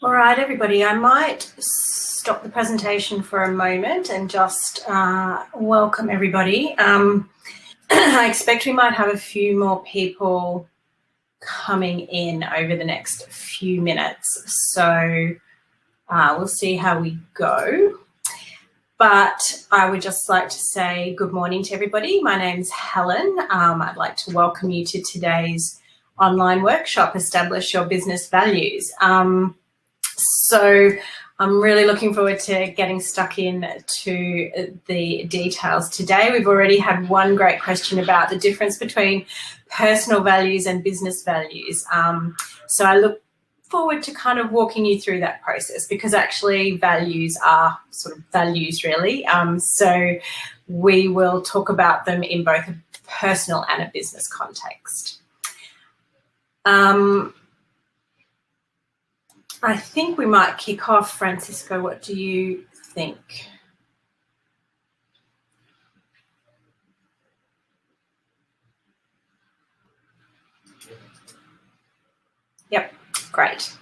All right, everybody, I might stop the presentation for a moment and just welcome everybody. I expect we might have a few more people coming in over the next few minutes, so we'll see how we go. But I would just like to say good morning to everybody. My name's Helen. I'd like to welcome you to today's online workshop, Establish Your Business Values. So I'm really looking forward to getting stuck in to the details today. We've already had one great question about the difference between personal values and business values. So I look forward to kind of walking you through that process, because actually values are sort of values really. So we will talk about them in both a personal and a business context. I think we might kick off. Francisco, what do you think? Yep, great.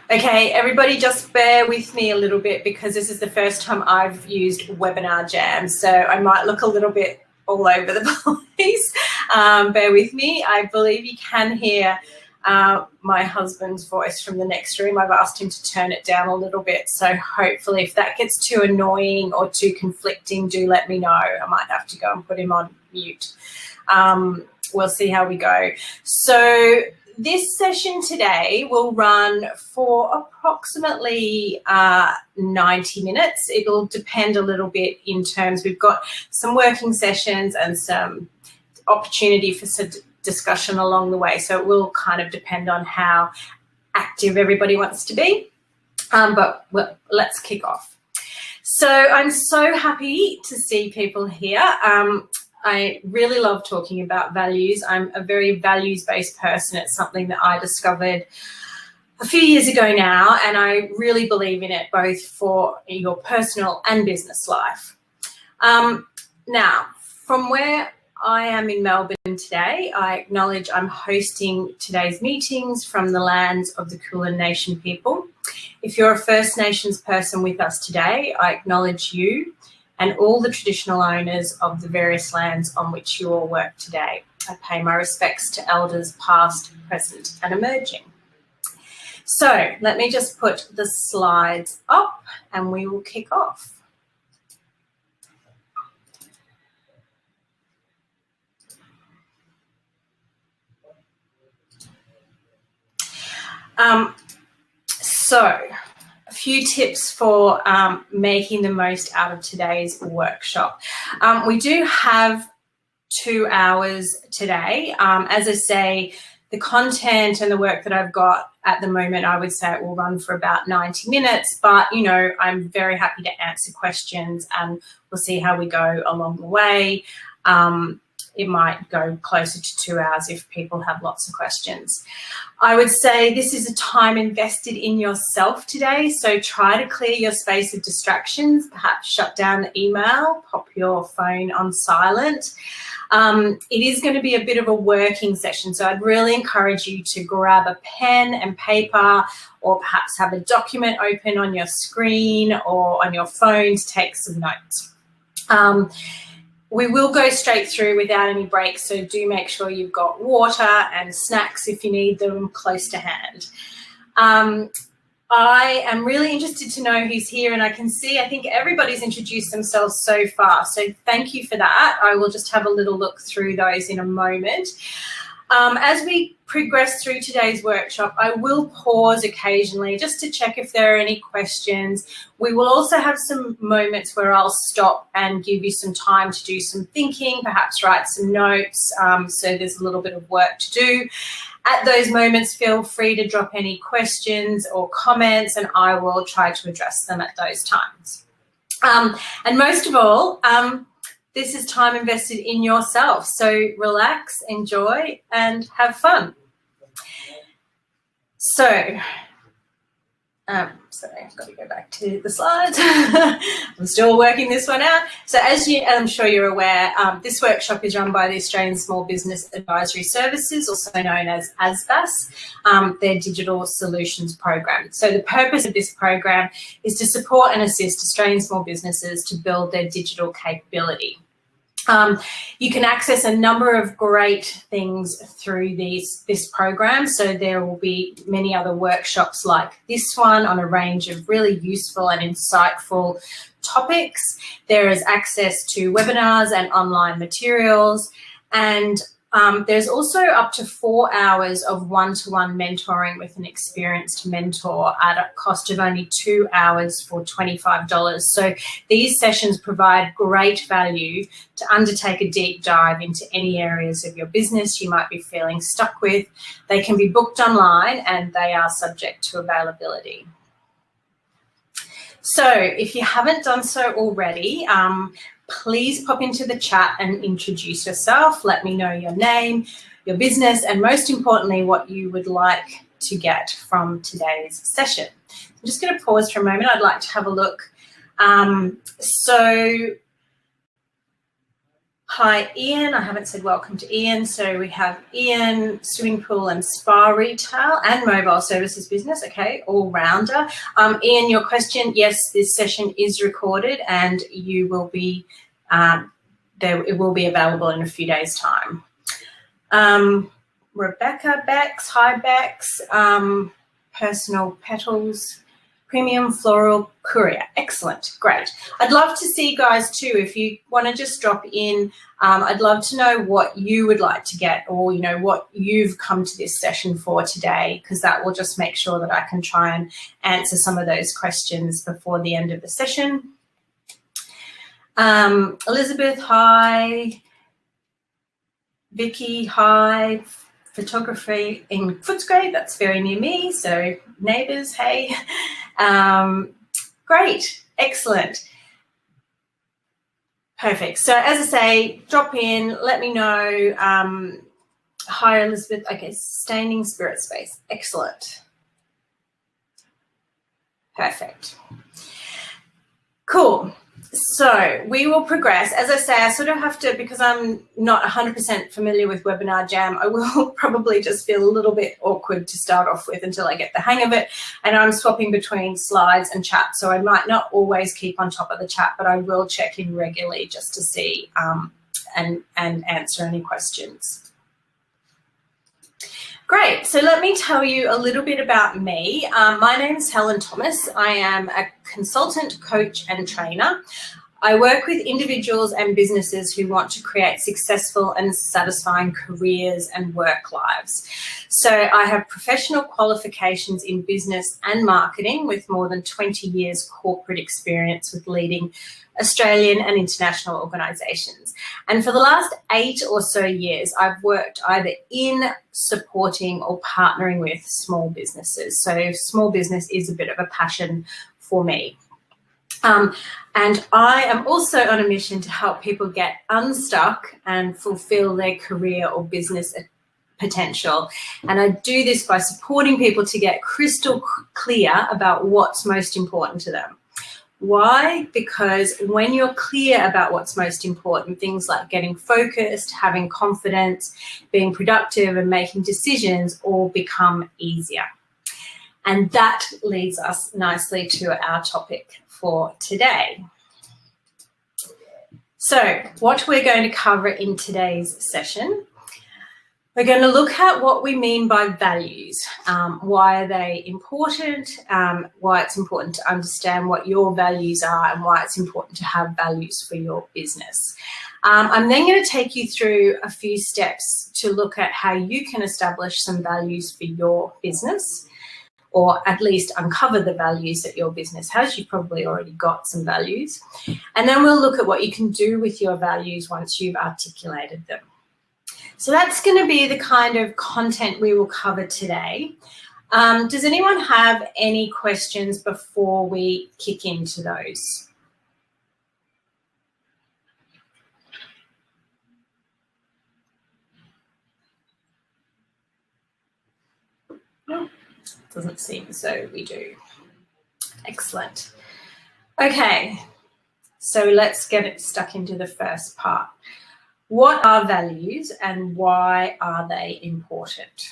Okay, everybody just bear with me a little bit, because this is the first time I've used Webinar Jam, so I might look a little bit all over the place. Bear with me. I believe you can hear my husband's voice from the next room. I've asked him to turn it down a little bit, so hopefully if that gets too annoying or too conflicting, do let me know. I might have to go and put him on mute. We'll see how we go. So this session today will run for approximately 90 minutes. It'll depend a little bit in terms, we've got some working sessions and some opportunity for discussion along the way, so it will kind of depend on how active everybody wants to be, but let's kick off. So I'm so happy to see people here. I really love talking about values. I'm a very values-based person. It's something that I discovered a few years ago now, and I really believe in it both for your personal and business life. Now, from where I am in Melbourne today, I acknowledge I'm hosting today's meetings from the lands of the Kulin Nation people. If you're a First Nations person with us today, I acknowledge you and all the traditional owners of the various lands on which you all work today. I pay my respects to elders past, present and emerging. So let me just put the slides up and we will kick off. So a few tips for making the most out of today's workshop. We do have 2 hours today. As I say, the content and the work that I've got at the moment, I would say it will run for about 90 minutes, but you know, I'm very happy to answer questions and we'll see how we go along the way. It might go closer to 2 hours if people have lots of questions. I would say this is a time invested in yourself today, so try to clear your space of distractions, perhaps shut down the email, pop your phone on silent. It is going to be a bit of a working session, so I'd really encourage you to grab a pen and paper, or perhaps have a document open on your screen or on your phone to take some notes. We will go straight through without any breaks, so do make sure you've got water and snacks if you need them close to hand. I am really interested to know who's here, and I can see, I think everybody's introduced themselves so far, so thank you for that. I will just have a little look through those in a moment. As we progress through today's workshop, I will pause occasionally just to check if there are any questions. We will also have some moments where I'll stop and give you some time to do some thinking, perhaps write some notes, so there's a little bit of work to do. At those moments, feel free to drop any questions or comments and I will try to address them at those times. And most of all, this is time invested in yourself, so relax, enjoy, and have fun. So Sorry, I've got to go back to the slides. I'm still working this one out. So as I'm sure you're aware, this workshop is run by the Australian Small Business Advisory Services, also known as ASBAS, their digital solutions program. So the purpose of this program is to support and assist Australian small businesses to build their digital capability. You can access a number of great things through this program. So there will be many other workshops like this one on a range of really useful and insightful topics. There is access to webinars and online materials, and there's also up to 4 hours of one-to-one mentoring with an experienced mentor at a cost of only 2 hours for $25. So these sessions provide great value to undertake a deep dive into any areas of your business you might be feeling stuck with. They can be booked online and they are subject to availability. So if you haven't done so already, please pop into the chat and introduce yourself. Let me know your name, your business, and most importantly, what you would like to get from today's session. I'm just going to pause for a moment. I'd like to have a look. Hi, Ian. I haven't said welcome to Ian. So we have Ian, swimming pool and spa retail and mobile services business. Okay, all-rounder. Ian, your question, yes, this session is recorded and you will be, it will be available in a few days' time. Rebecca Bex, hi Bex, personal petals, premium floral courier. Excellent, great. I'd love to see you guys too, if you want to just drop in. I'd love to know what you would like to get, or you know what you've come to this session for today, because that will just make sure that I can try and answer some of those questions before the end of the session. Elizabeth, hi. Vicky, hi. Photography in Footscray, that's very near me, so neighbours, hey. Great, excellent. Perfect. So as I say, drop in, let me know. Hi, Elizabeth. Okay, sustaining spirit space. Excellent. Perfect. Cool. So we will progress. As I say, I sort of have to, because I'm not 100% familiar with Webinar Jam, I will probably just feel a little bit awkward to start off with until I get the hang of it. And I'm swapping between slides and chat, so I might not always keep on top of the chat, but I will check in regularly just to see and answer any questions. Great, so let me tell you a little bit about me. My name is Helen Thomas. I am a consultant, coach and trainer. I work with individuals and businesses who want to create successful and satisfying careers and work lives. So I have professional qualifications in business and marketing with more than 20 years corporate experience with leading Australian and international organisations. And for the last 8 or so years, I've worked either in supporting or partnering with small businesses. So small business is a bit of a passion for me. And I am also on a mission to help people get unstuck and fulfill their career or business potential. And I do this by supporting people to get crystal clear about what's most important to them. Why? Because when you're clear about what's most important, things like getting focused, having confidence, being productive and making decisions all become easier. And that leads us nicely to our topic for today. So what we're going to cover in today's session, we're going to look at what we mean by values. Why are they important? Why it's important to understand what your values are and why it's important to have values for your business. I'm then going to take you through a few steps to look at how you can establish some values for your business, or at least uncover the values that your business has. You've probably already got some values. And then we'll look at what you can do with your values once you've articulated them. So that's going to be the kind of content we will cover today. Does anyone have any questions before we kick into those? No, doesn't seem so we do. Excellent. Okay, so let's get it stuck into the first part. What are values and why are they important?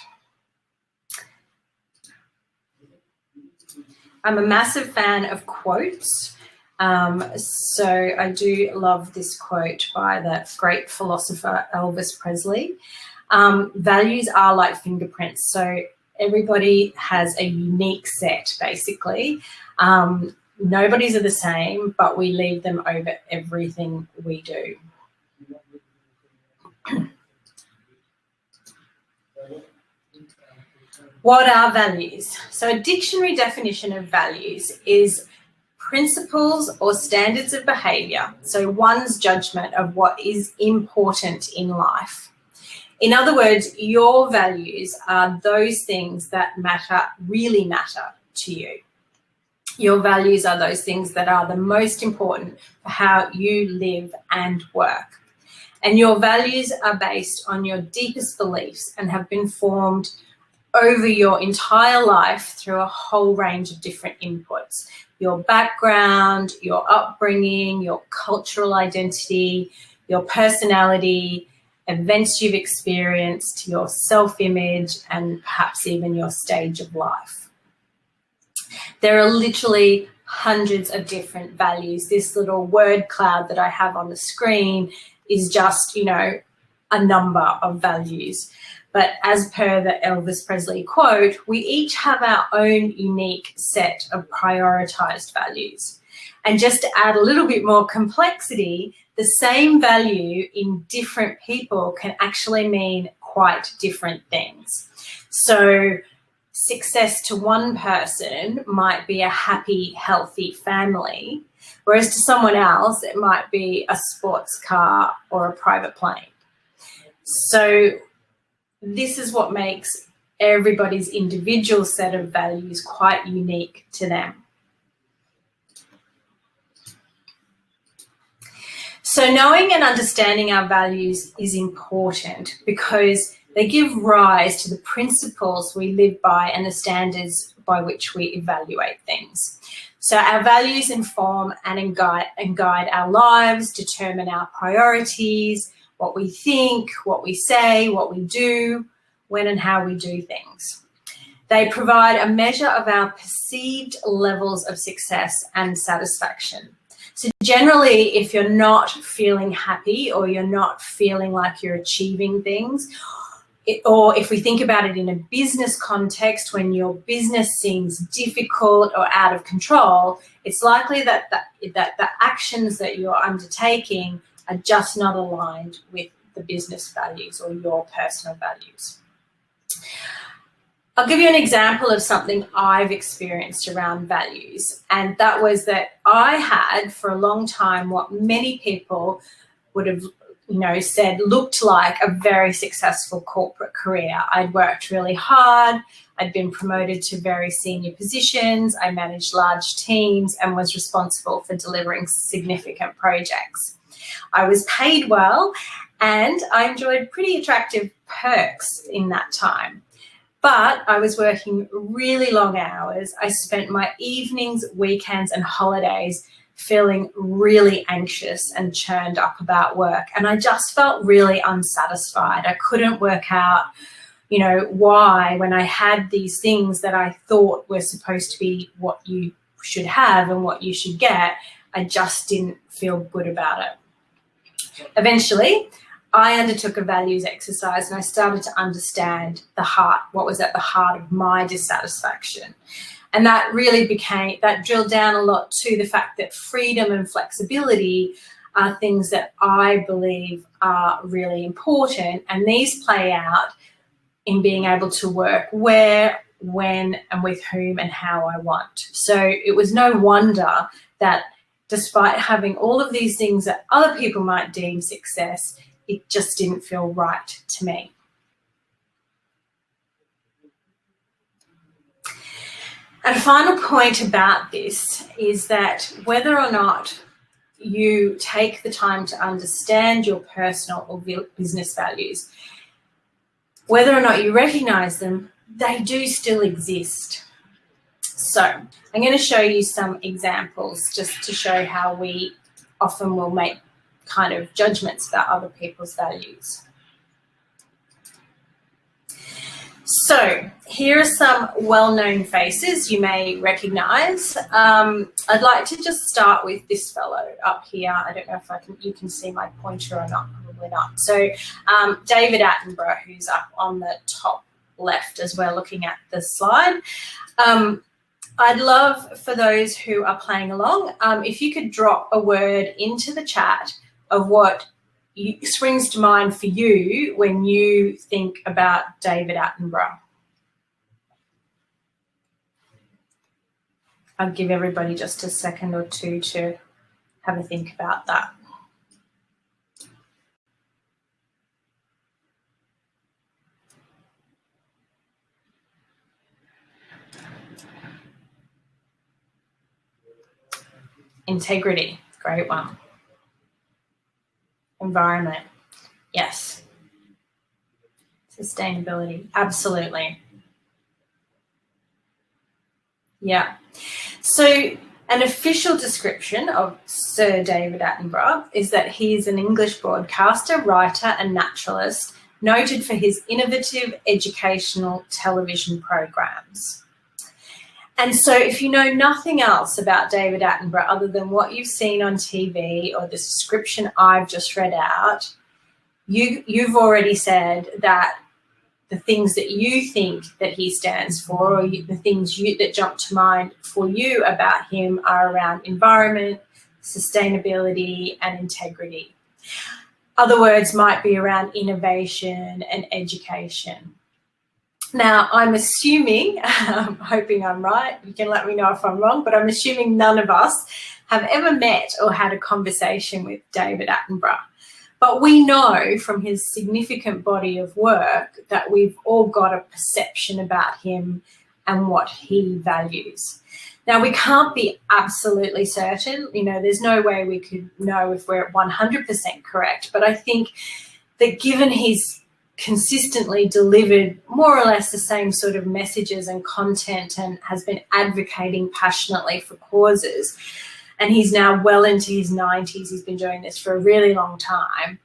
I'm a massive fan of quotes. So I do love this quote by the great philosopher Elvis Presley. Values are like fingerprints. So everybody has a unique set, basically. Nobody's are the same, but we leave them over everything we do. What are values? So a dictionary definition of values is principles or standards of behaviour, so one's judgment of what is important in life. In other words, your values are those things that matter, really matter to you. Your values are those things that are the most important for how you live and work. And your values are based on your deepest beliefs and have been formed over your entire life through a whole range of different inputs. Your background, your upbringing, your cultural identity, your personality, events you've experienced, your self-image, and perhaps even your stage of life. There are literally hundreds of different values. This little word cloud that I have on the screen is just, you know, a number of values. But as per the Elvis Presley quote, we each have our own unique set of prioritized values. And just to add a little bit more complexity, the same value in different people can actually mean quite different things. So success to one person might be a happy, healthy family, whereas to someone else, it might be a sports car or a private plane. So this is what makes everybody's individual set of values quite unique to them. So knowing and understanding our values is important because they give rise to the principles we live by and the standards by which we evaluate things. So our values inform and guide our lives, determine our priorities, what we think, what we say, what we do, when and how we do things. They provide a measure of our perceived levels of success and satisfaction. So generally, if you're not feeling happy or you're not feeling like you're achieving things, or if we think about it in a business context, when your business seems difficult or out of control, it's likely that the actions that you're undertaking are just not aligned with the business values or your personal values. I'll give you an example of something I've experienced around values, and that was that I had for a long time what many people would have said looked like a very successful corporate career. I'd worked really hard, I'd been promoted to very senior positions, I managed large teams and was responsible for delivering significant projects. I was paid well and I enjoyed pretty attractive perks in that time. But I was working really long hours. I spent my evenings, weekends and holidays feeling really anxious and churned up about work. And I just felt really unsatisfied. I couldn't work out, why when I had these things that I thought were supposed to be what you should have and what you should get, I just didn't feel good about it. Eventually, I undertook a values exercise and I started to understand what was at the heart of my dissatisfaction. And that really drilled down a lot to the fact that freedom and flexibility are things that I believe are really important. And these play out in being able to work where, when, and with whom and how I want. So it was no wonder that despite having all of these things that other people might deem success, it just didn't feel right to me. And a final point about this is that whether or not you take the time to understand your personal or business values, whether or not you recognize them, they do still exist. So I'm going to show you some examples just to show how we often will make kind of judgments about other people's values. So here are some well-known faces you may recognise. I'd like to just start with this fellow up here. I don't know if you can see my pointer or not, probably not. So David Attenborough, who's up on the top left as we're looking at the slide. I'd love for those who are playing along, if you could drop a word into the chat of what springs to mind for you when you think about David Attenborough. I'll give everybody just a second or two to have a think about that. Integrity, great one. Environment, yes. Sustainability, absolutely. Yeah. So an official description of Sir David Attenborough is that he is an English broadcaster, writer and naturalist, noted for his innovative educational television programs. And so if you know nothing else about David Attenborough other than what you've seen on TV or the description I've just read out, you've already said that the things that you think that he stands for, or the things that jump to mind for you about him, are around environment, sustainability and integrity. Other words might be around innovation and education. Now, I'm assuming, I'm hoping I'm right, you can let me know if I'm wrong, but I'm assuming none of us have ever met or had a conversation with David Attenborough. But we know from his significant body of work that we've all got a perception about him and what he values. Now, we can't be absolutely certain, you know, there's no way we could know if we're 100% correct, but I think that given he's consistently delivered more or less the same sort of messages and content and has been advocating passionately for causes, and he's now well into his 90s, he's been doing this for a really long time,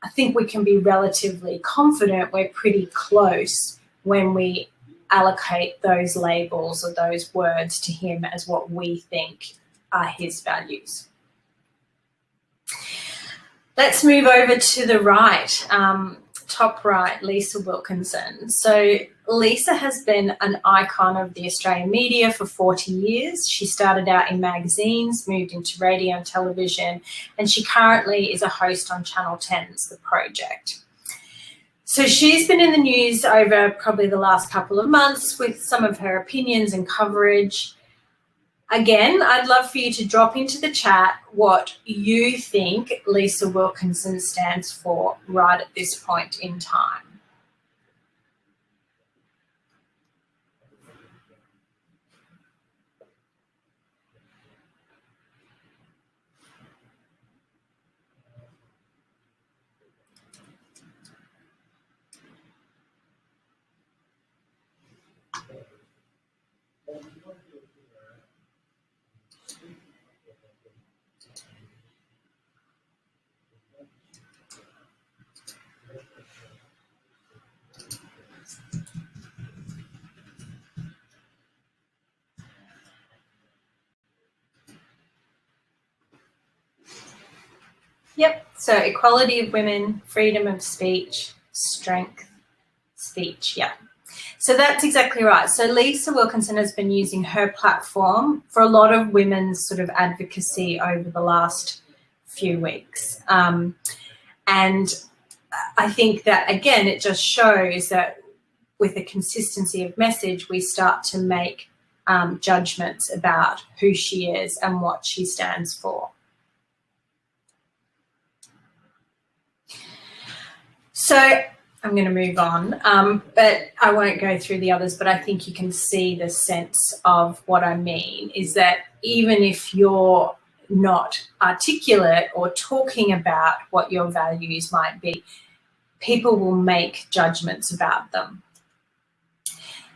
I think we can be relatively confident we're pretty close when we allocate those labels or those words to him as what we think are his values. Let's move over to the right. Top right, Lisa Wilkinson. So Lisa has been an icon of the Australian media for 40 years. She started out in magazines, moved into radio and television, and she currently is a host on Channel 10's The Project. So she's been in the news over probably the last couple of months with some of her opinions and coverage. Again, I'd love for you to drop into the chat what you think Lisa Wilkinson stands for right at this point in time. Yep, so equality of women, freedom of speech, strength, speech, yeah. So that's exactly right. So Lisa Wilkinson has been using her platform for a lot of women's sort of advocacy over the last few weeks. And I think that, again, it just shows that with a consistency of message, we start to make judgments about who she is and what she stands for. So I'm going to move on, but I won't go through the others, but I think you can see the sense of what I mean is that even if you're not articulate or talking about what your values might be, people will make judgments about them.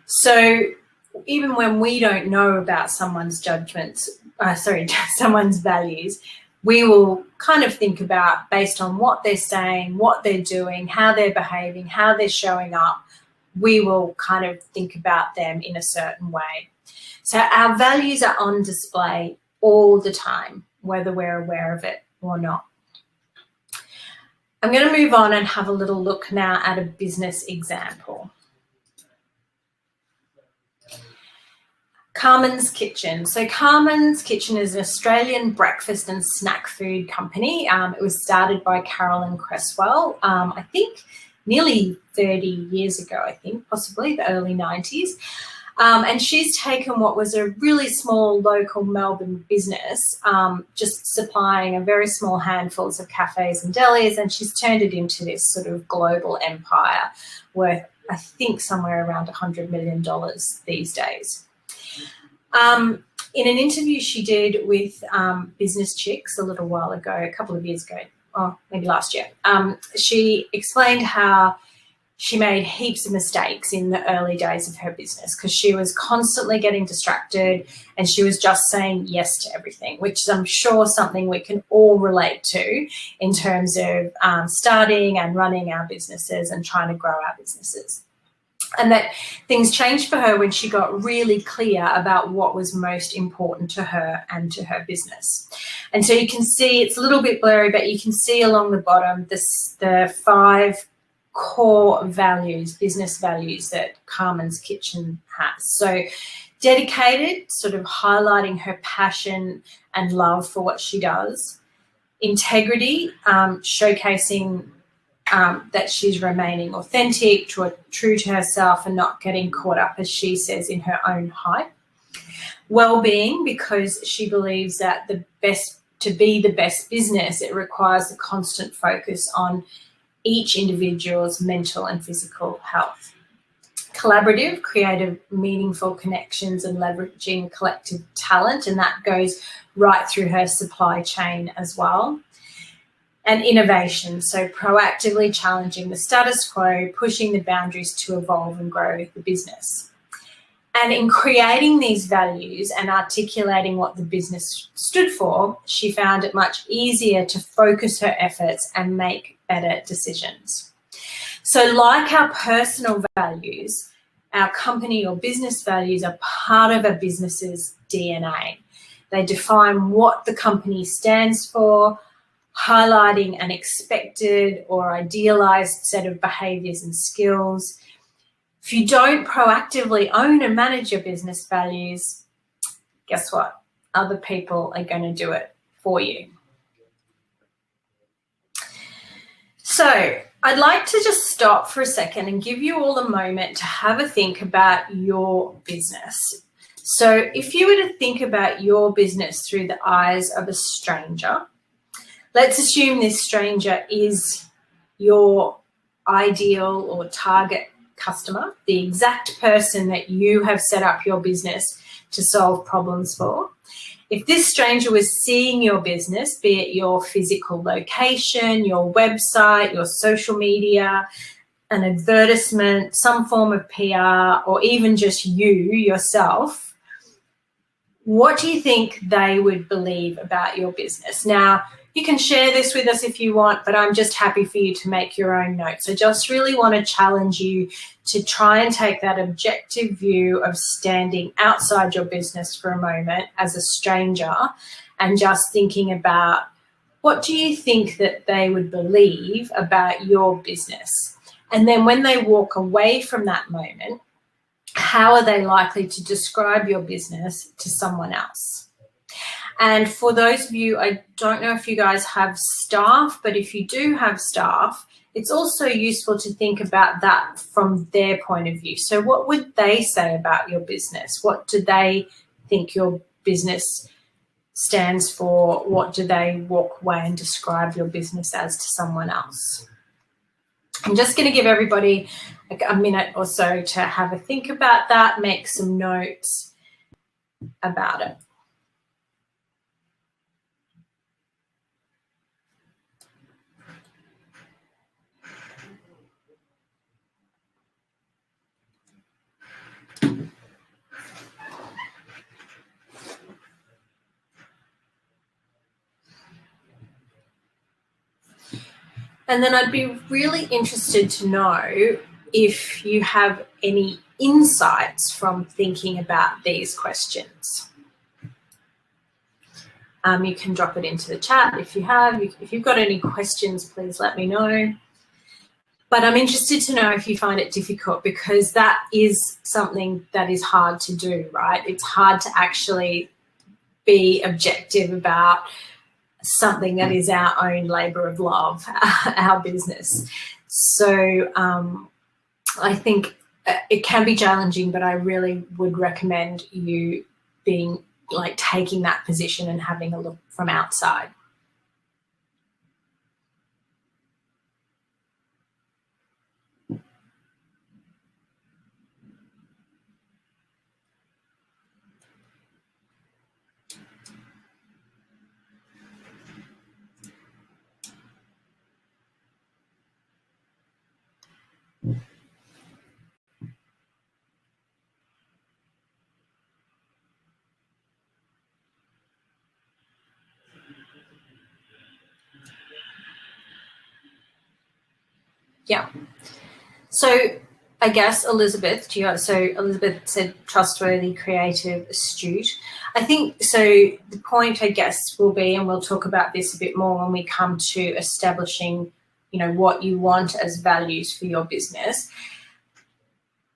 So even when we don't know about someone's judgments, someone's values, we will kind of think about, based on what they're saying, what they're doing, how they're behaving, how they're showing up, we will kind of think about them in a certain way. So our values are on display all the time, whether we're aware of it or not. I'm going to move on and have a little look now at a business example. Carmen's Kitchen. So Carmen's Kitchen is an Australian breakfast and snack food company. It was started by Carolyn Cresswell, I think nearly 30 years ago, I think, possibly the early 90s. And she's taken what was a really small local Melbourne business, just supplying a very small handfuls of cafes and delis, and she's turned it into this sort of global empire worth, I think, somewhere around $100 million these days. In an interview she did with Business Chicks a little while ago, a couple of years ago, or maybe last year, she explained how she made heaps of mistakes in the early days of her business because she was constantly getting distracted and she was just saying yes to everything, which is, I'm sure, something we can all relate to in terms of starting and running our businesses and trying to grow our businesses. And that things changed for her when she got really clear about what was most important to her and to her business. And so you can see, it's a little bit blurry, but you can see along the bottom the 5 core values, business values that Carmen's Kitchen has. So dedicated, sort of highlighting her passion and love for what she does. Integrity, showcasing that she's remaining authentic, true to herself and not getting caught up, as she says, in her own hype. Well-being, because she believes that to be the best business, it requires a constant focus on each individual's mental and physical health. Collaborative, creative, meaningful connections and leveraging collective talent, and that goes right through her supply chain as well. And innovation, so proactively challenging the status quo, pushing the boundaries to evolve and grow the business. And in creating these values and articulating what the business stood for, she found it much easier to focus her efforts and make better decisions. So like our personal values, our company or business values are part of a business's DNA. They define what the company stands for, highlighting an expected or idealized set of behaviors and skills. If you don't proactively own and manage your business values, guess what? Other people are going to do it for you. So I'd like to just stop for a second and give you all a moment to have a think about your business. So if you were to think about your business through the eyes of a stranger, let's assume this stranger is your ideal or target customer, the exact person that you have set up your business to solve problems for. If this stranger was seeing your business, be it your physical location, your website, your social media, an advertisement, some form of PR, or even just you yourself, what do you think they would believe about your business? Now, you can share this with us if you want, but I'm just happy for you to make your own notes. I just really want to challenge you to try and take that objective view of standing outside your business for a moment as a stranger and just thinking about, what do you think that they would believe about your business? And then when they walk away from that moment, how are they likely to describe your business to someone else? And for those of you, I don't know if you guys have staff, but if you do have staff, it's also useful to think about that from their point of view. So what would they say about your business? What do they think your business stands for? What do they walk away and describe your business as to someone else? I'm just going to give everybody a minute or so to have a think about that, make some notes about it. And then I'd be really interested to know if you have any insights from thinking about these questions. You can drop it into the chat if you have. If you've got any questions, please let me know. But I'm interested to know if you find it difficult, because that is something that is hard to do, right? It's hard to actually be objective about something that is our own labour of love, our business. So I think it can be challenging, but I really would recommend you taking that position and having a look from outside. Yeah. So I guess Elizabeth, Elizabeth said trustworthy, creative, astute. I think so. The point, I guess, will be, and we'll talk about this a bit more when we come to establishing, what you want as values for your business.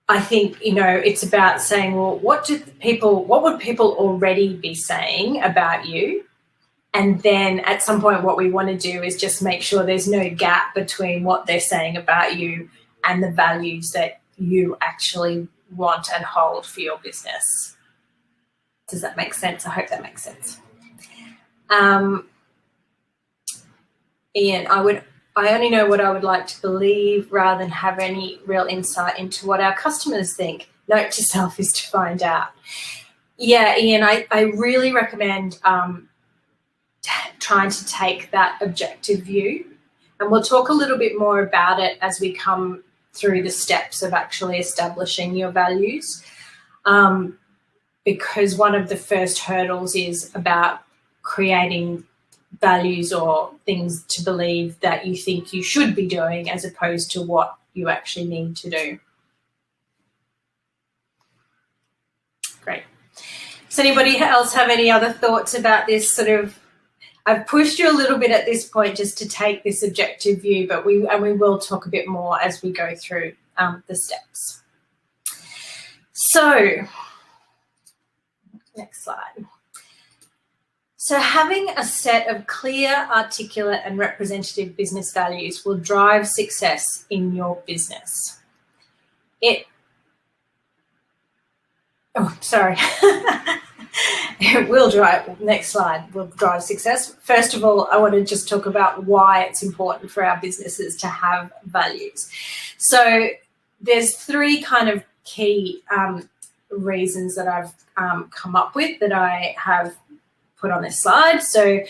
I think, it's about saying, well, what would people already be saying about you? And then at some point, what we want to do is just make sure there's no gap between what they're saying about you and the values that you actually want and hold for your business. Does that make sense? I hope that makes sense. Ian, I only know what I would like to believe rather than have any real insight into what our customers think. Note to self is to find out. Yeah, Ian, I really recommend trying to take that objective view, and we'll talk a little bit more about it as we come through the steps of actually establishing your values, because one of the first hurdles is about creating values or things to believe that you think you should be doing as opposed to what you actually need to do. Great. Does anybody else have any other thoughts about this sort of? I've pushed you a little bit at this point just to take this objective view, but we will talk a bit more as we go through the steps. So, next slide. So having a set of clear, articulate and representative business values will drive success in your business. It will drive, next slide, will drive success. First of all, I want to just talk about why it's important for our businesses to have values. So there's three kind of key reasons that I've come up with that I have put on this slide. So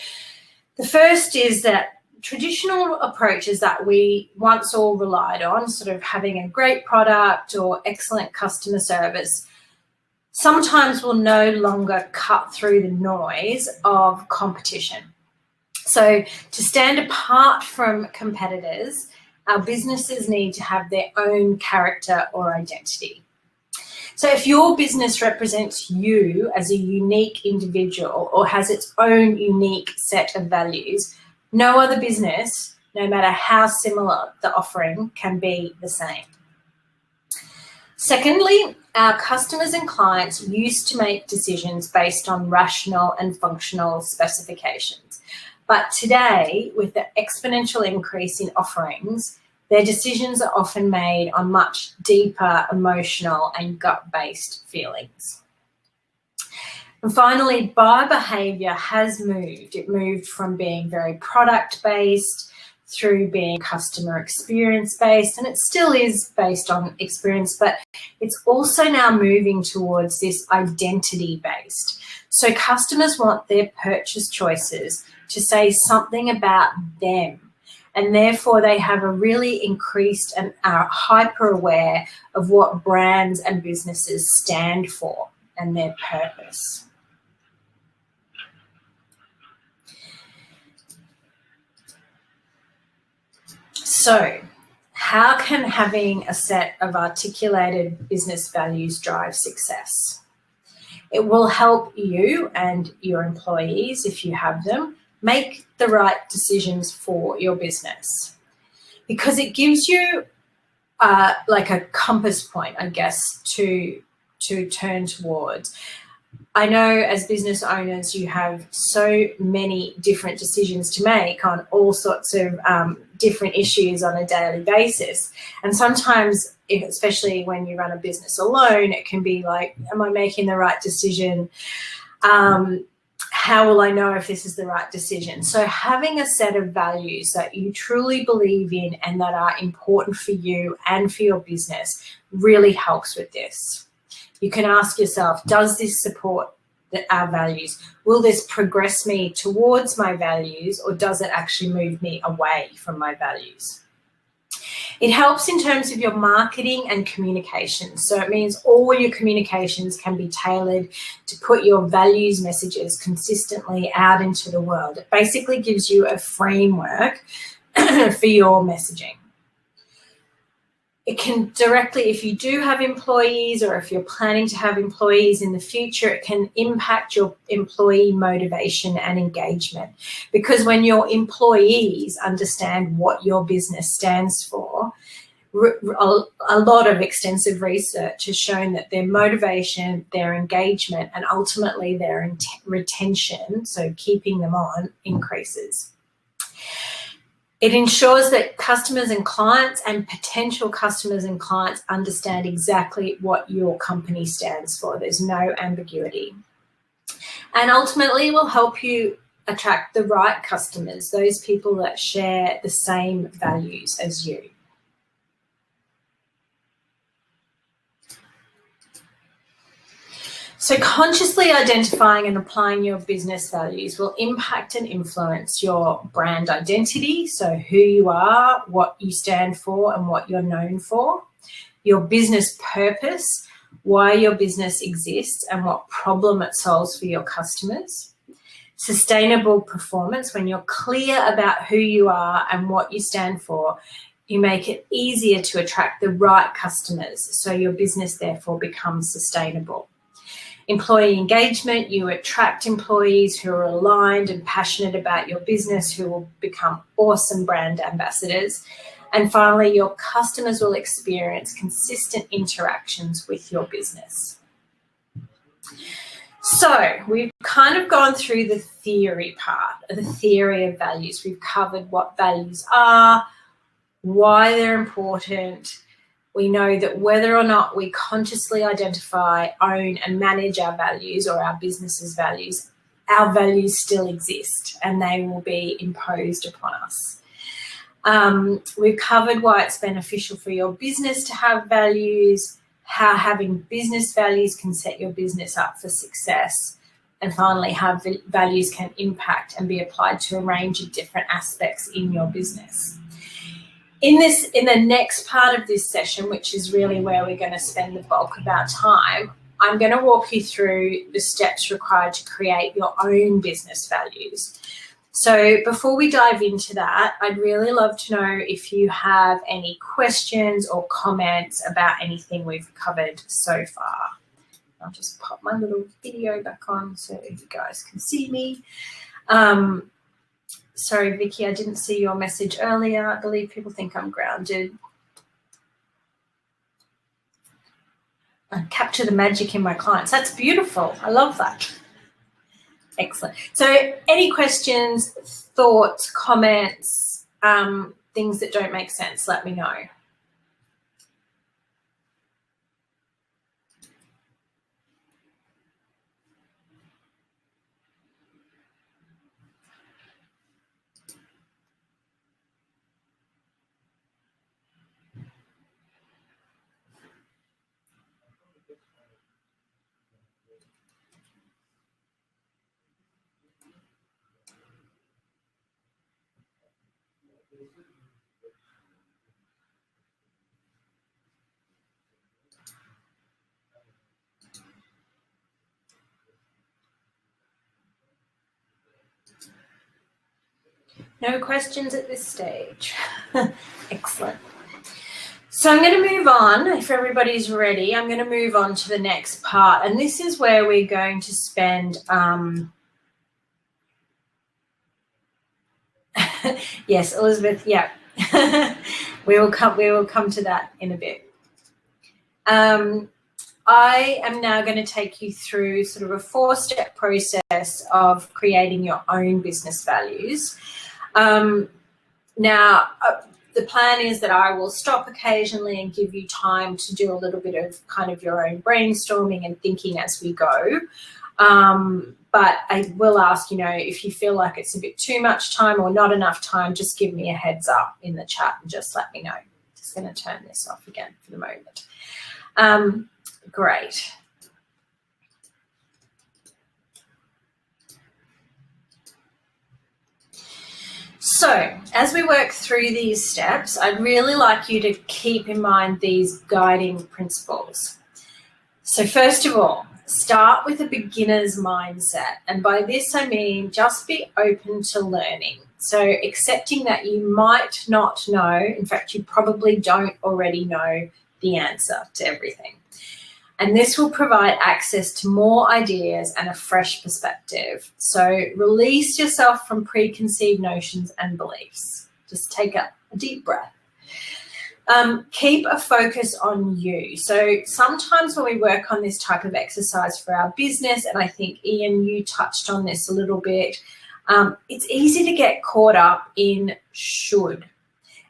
the first is that traditional approaches that we once all relied on, sort of having a great product or excellent customer service, sometimes will no longer cut through the noise of competition. So to stand apart from competitors, our businesses need to have their own character or identity. So if your business represents you as a unique individual or has its own unique set of values, no other business, no matter how similar the offering, can be the same. Secondly, our customers and clients used to make decisions based on rational and functional specifications. But today, with the exponential increase in offerings, their decisions are often made on much deeper emotional and gut-based feelings. And finally, buyer behaviour has moved. It moved from being very product-based through being customer experience-based, and it still is based on experience, but it's also now moving towards this identity-based. So customers want their purchase choices to say something about them, and therefore they have a really increased and are hyper-aware of what brands and businesses stand for and their purpose. So, how can having a set of articulated business values drive success? It will help you and your employees, if you have them, make the right decisions for your business, because it gives you like a compass point, I guess, to turn towards. I know as business owners, you have so many different decisions to make on all sorts of different issues on a daily basis. And sometimes, especially when you run a business alone, it can be like, am I making the right decision? How will I know if this is the right decision? So having a set of values that you truly believe in and that are important for you and for your business really helps with this. You can ask yourself, does this support our values? Will this progress me towards my values, or does it actually move me away from my values? It helps in terms of your marketing and communication. So it means all your communications can be tailored to put your values messages consistently out into the world. It basically gives you a framework for your messaging. It can directly, if you do have employees or if you're planning to have employees in the future, it can impact your employee motivation and engagement. Because when your employees understand what your business stands for, a lot of extensive research has shown that their motivation, their engagement, and ultimately their retention, so keeping them on, increases. It ensures that customers and clients and potential customers and clients understand exactly what your company stands for. There's no ambiguity. And ultimately, it will help you attract the right customers, those people that share the same values as you. So consciously identifying and applying your business values will impact and influence your brand identity, so who you are, what you stand for, and what you're known for, your business purpose, why your business exists and what problem it solves for your customers, sustainable performance. When you're clear about who you are and what you stand for, you make it easier to attract the right customers, so your business therefore becomes sustainable. Employee engagement, you attract employees who are aligned and passionate about your business, who will become awesome brand ambassadors. And finally, your customers will experience consistent interactions with your business. So we've kind of gone through the theory part, the theory of values. We've covered what values are, why they're important. We know that whether or not we consciously identify, own, and manage our values or our business's values, our values still exist and they will be imposed upon us. We've covered why it's beneficial for your business to have values, how having business values can set your business up for success, and finally, how values can impact and be applied to a range of different aspects in your business. In the next part of this session, which is really where we're going to spend the bulk of our time, I'm going to walk you through the steps required to create your own business values. So before we dive into that, I'd really love to know if you have any questions or comments about anything we've covered so far. I'll just pop my little video back on so you guys can see me. Sorry, Vicky, I didn't see your message earlier. I believe people think I'm grounded. I capture the magic in my clients. That's beautiful. I love that. Excellent. So any questions, thoughts, comments, things that don't make sense, let me know. No questions at this stage. Excellent. So I'm going to move on. If everybody's ready, I'm going to move on to the next part. And this is where we're going to spend, yes, Elizabeth, yeah. we will come to that in a bit. I am now going to take you through sort of a 4-step process of creating your own business values. Now, the plan is that I will stop occasionally and give you time to do a little bit of kind of your own brainstorming and thinking as we go. But I will ask, you know, if you feel like it's a bit too much time or not enough time, just give me a heads up in the chat and just let me know. Just going to turn this off again for the moment. Great. So as we work through these steps, I'd really like you to keep in mind these guiding principles. So first of all, start with a beginner's mindset. And by this, I mean just be open to learning. So accepting that you might not know, in fact, you probably don't already know the answer to everything. And this will provide access to more ideas and a fresh perspective. So release yourself from preconceived notions and beliefs. Just take a deep breath. Keep a focus on you. So sometimes when we work on this type of exercise for our business, and I think, Ian, you touched on this a little bit, it's easy to get caught up in should.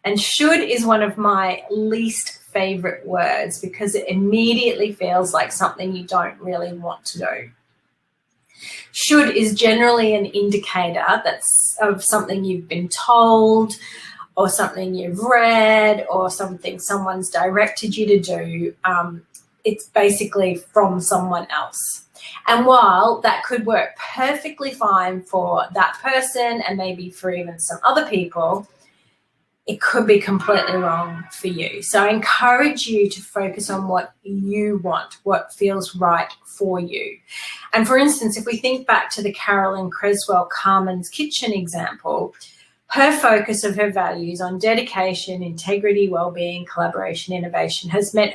And should is one of my least favorite words because it immediately feels like something you don't really want to do. Should is generally an indicator that's of something you've been told or something you've read or something someone's directed you to do. It's basically from someone else. And while that could work perfectly fine for that person and maybe for even some other people, it could be completely wrong for you. So I encourage you to focus on what you want, what feels right for you. And for instance, if we think back to the Carolyn Creswell Carmen's Kitchen example, her focus of her values on dedication, integrity, well-being, collaboration, innovation has meant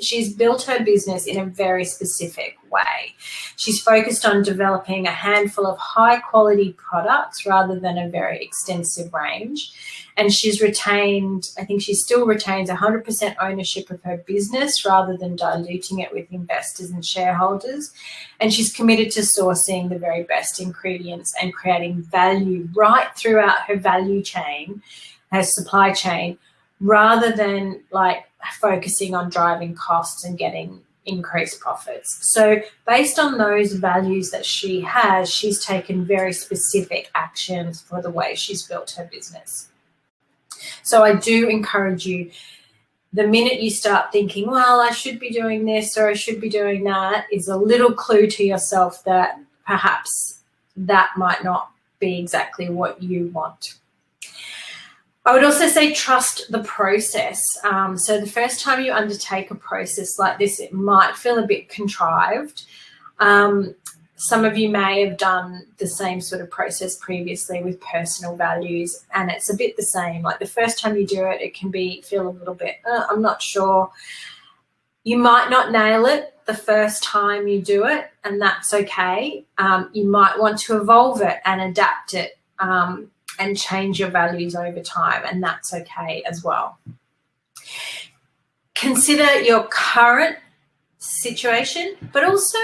she's built her business in a very specific way. She's focused on developing a handful of high-quality products rather than a very extensive range. And she's retained, I think she still retains 100% ownership of her business rather than diluting it with investors and shareholders. And she's committed to sourcing the very best ingredients and creating value right throughout her value chain, her supply chain, rather than like focusing on driving costs and getting increased profits. So based on those values that she has, she's taken very specific actions for the way she's built her business. So I do encourage you, the minute you start thinking, well, I should be doing this or I should be doing that, is a little clue to yourself that perhaps that might not be exactly what you want. I would also say trust the process. So the first time you undertake a process like this, it might feel a bit contrived. Some of you may have done the same sort of process previously with personal values, and it's a bit the same. Like the first time you do it, it can feel a little bit, I'm not sure. You might not nail it the first time you do it, and that's okay. You might want to evolve it and adapt it and change your values over time, and that's okay as well. Consider your current situation, but also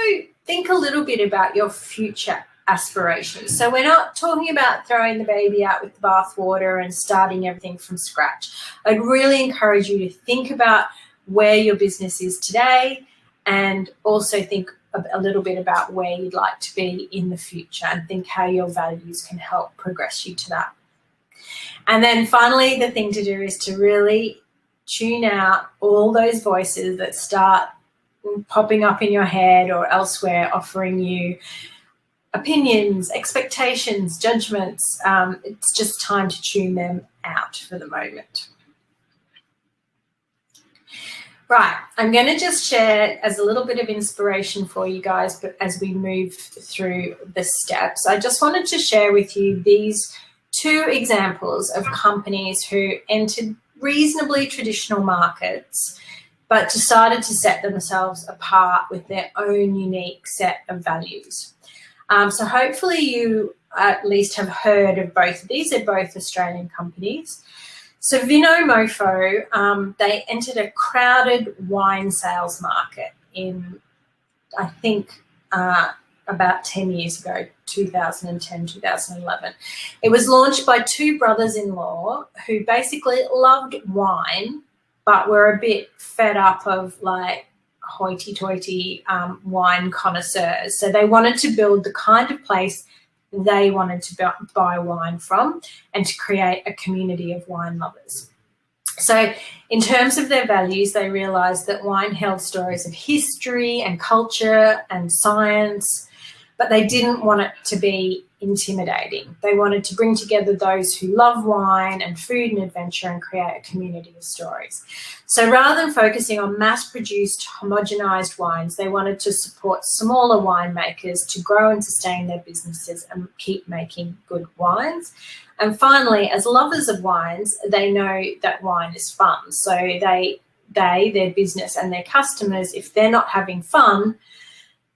think a little bit about your future aspirations. So we're not talking about throwing the baby out with the bathwater and starting everything from scratch. I'd really encourage you to think about where your business is today and also think a little bit about where you'd like to be in the future and think how your values can help progress you to that. And then finally, the thing to do is to really tune out all those voices that start popping up in your head or elsewhere, offering you opinions, expectations, judgments. It's just time to tune them out for the moment. Right, I'm going to just share as a little bit of inspiration for you guys, but as we move through the steps, I just wanted to share with you these two examples of companies who entered reasonably traditional markets but decided to set themselves apart with their own unique set of values. So hopefully you at least have heard of both of these. They're both Australian companies. So Vino Mofo, they entered a crowded wine sales market in, I think, about 10 years ago, 2010, 2011. It was launched by two brothers-in-law who basically loved wine, but were a bit fed up of like hoity-toity wine connoisseurs. So they wanted to build the kind of place they wanted to buy wine from and to create a community of wine lovers. So in terms of their values, they realised that wine held stories of history and culture and science, but they didn't want it to be intimidating. They wanted to bring together those who love wine and food and adventure and create a community of stories. So rather than focusing on mass-produced, homogenised wines, they wanted to support smaller winemakers to grow and sustain their businesses and keep making good wines. And finally, as lovers of wines, they know that wine is fun. So their business and their customers, if they're not having fun,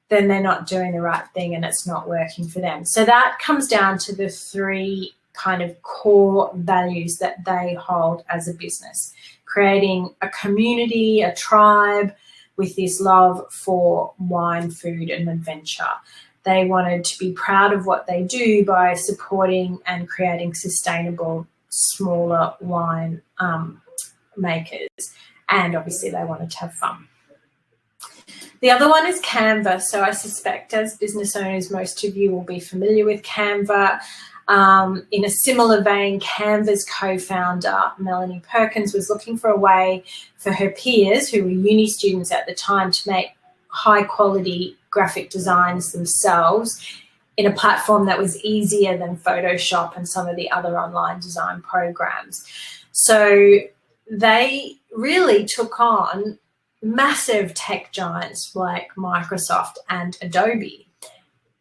then they're not doing the right thing and it's not working for them. So that comes down to the three kind of core values that they hold as a business: creating a community, a tribe with this love for wine, food and adventure. They wanted to be proud of what they do by supporting and creating sustainable, smaller wine makers. And obviously they wanted to have fun. The other one is Canva. So I suspect as business owners, most of you will be familiar with Canva. In a similar vein, Canva's co-founder, Melanie Perkins, was looking for a way for her peers, who were uni students at the time, to make high-quality graphic designs themselves in a platform that was easier than Photoshop and some of the other online design programs. So they really took on massive tech giants like Microsoft and Adobe.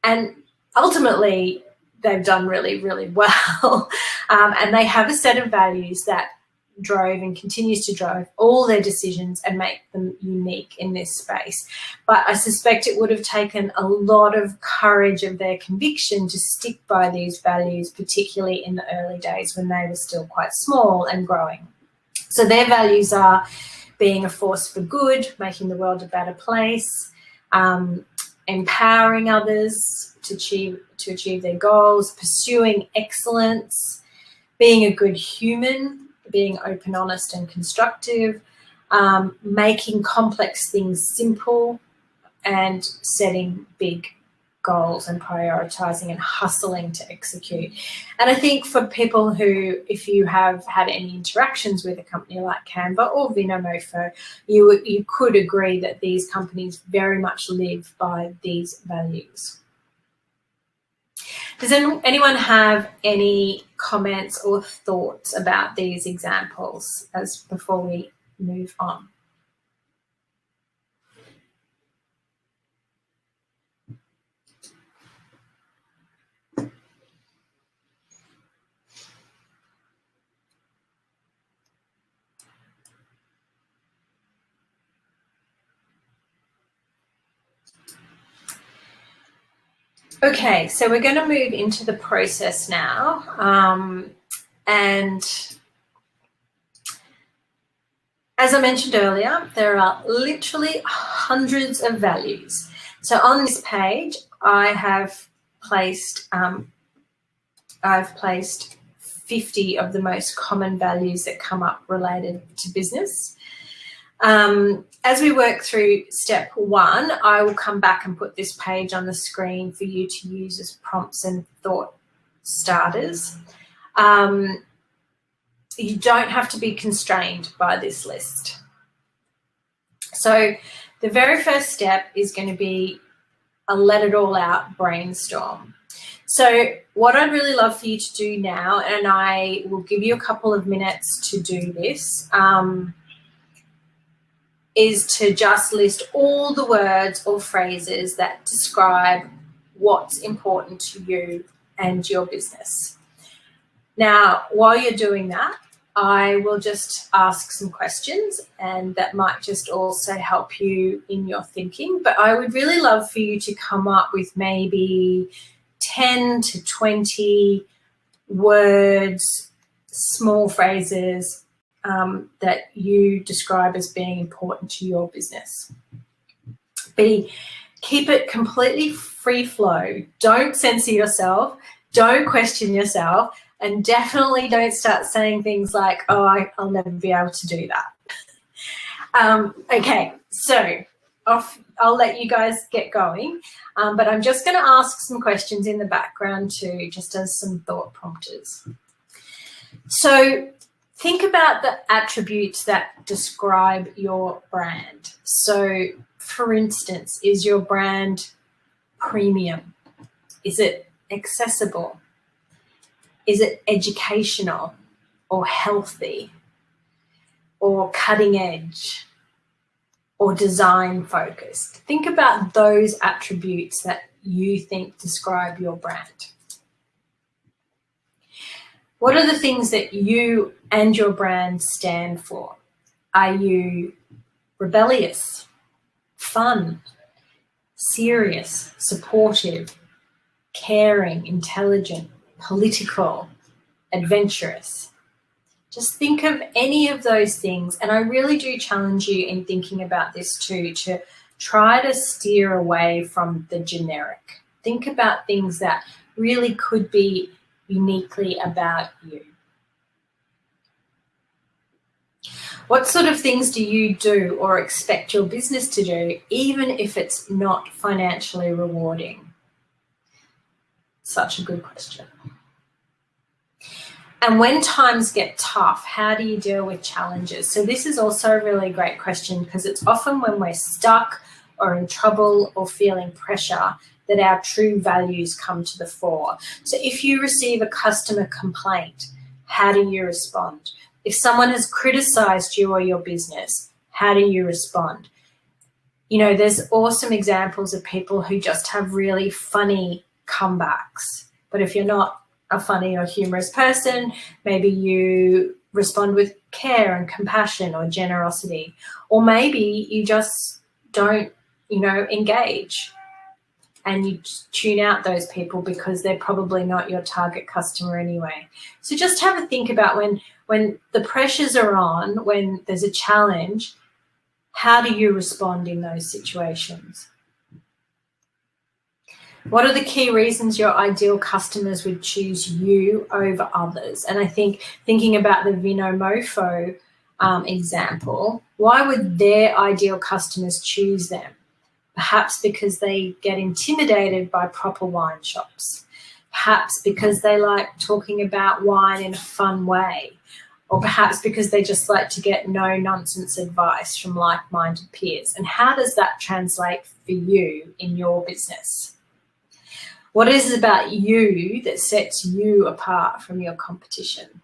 And ultimately, they've done really, really well. And they have a set of values that drove and continues to drive all their decisions and make them unique in this space. But I suspect it would have taken a lot of courage of their conviction to stick by these values, particularly in the early days when they were still quite small and growing. So their values are being a force for good, making the world a better place, empowering others to achieve their goals, pursuing excellence, being a good human, being open, honest and constructive, making complex things simple, and setting big goals and prioritising and hustling to execute. And I think for people who, if you have had any interactions with a company like Canva or Vino Mofo, you could agree that these companies very much live by these values. Does anyone have any comments or thoughts about these examples before we move on? Okay, so we're going to move into the process now. And as I mentioned earlier, there are literally hundreds of values. So on this page, I've placed 50 of the most common values that come up related to business. As we work through step one, I will come back and put this page on the screen for you to use as prompts and thought starters. You don't have to be constrained by this list. So the very first step is going to be a let it all out brainstorm. So what I'd really love for you to do now, and I will give you a couple of minutes to do this, is to just list all the words or phrases that describe what's important to you and your business. Now, while you're doing that, I will just ask some questions, and that might just also help you in your thinking. But I would really love for you to come up with maybe 10 to 20 words, small phrases that you describe as being important to your business. Keep it completely free flow. Don't censor yourself. Don't question yourself. And definitely don't start saying things like, oh, I'll never be able to do that. Okay, so I'll let you guys get going, but I'm just going to ask some questions in the background too, just as some thought prompters. So think about the attributes that describe your brand. So for instance, is your brand premium? Is it accessible? Is it educational or healthy or cutting edge or design focused? Think about those attributes that you think describe your brand. What are the things that you and your brand stand for? Are you rebellious, fun, serious, supportive, caring, intelligent, political, adventurous? Just think of any of those things, and I really do challenge you in thinking about this too, to try to steer away from the generic. Think about things that really could be uniquely about you. What sort of things do you do or expect your business to do, even if it's not financially rewarding? Such a good question. And when times get tough, how do you deal with challenges? So this is also a really great question, because it's often when we're stuck or in trouble or feeling pressure that our true values come to the fore. So if you receive a customer complaint, how do you respond? If someone has criticized you or your business, how do you respond? You know, there's awesome examples of people who just have really funny comebacks. But if you're not a funny or humorous person, maybe you respond with care and compassion or generosity. Or maybe you just don't, engage, and you tune out those people because they're probably not your target customer anyway. So just have a think about when the pressures are on, when there's a challenge, how do you respond in those situations? What are the key reasons your ideal customers would choose you over others? And I think thinking about the Vinomofo example, why would their ideal customers choose them? Perhaps because they get intimidated by proper wine shops. Perhaps because they like talking about wine in a fun way. Or perhaps because they just like to get no-nonsense advice from like-minded peers. And how does that translate for you in your business? What is it about you that sets you apart from your competition?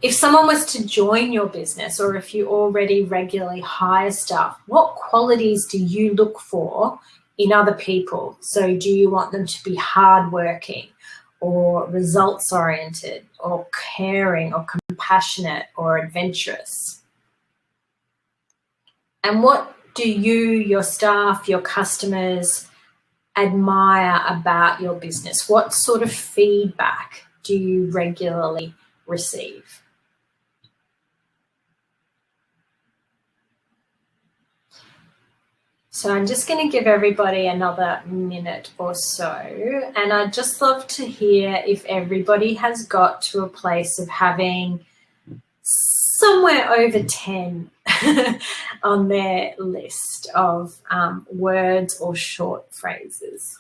If someone was to join your business, or if you already regularly hire staff, what qualities do you look for in other people? So do you want them to be hardworking, or results-oriented, or caring, or compassionate, or adventurous? And what do you, your staff, your customers admire about your business? What sort of feedback do you regularly receive? So I'm just going to give everybody another minute or so, and I'd just love to hear if everybody has got to a place of having somewhere over 10 on their list of words or short phrases.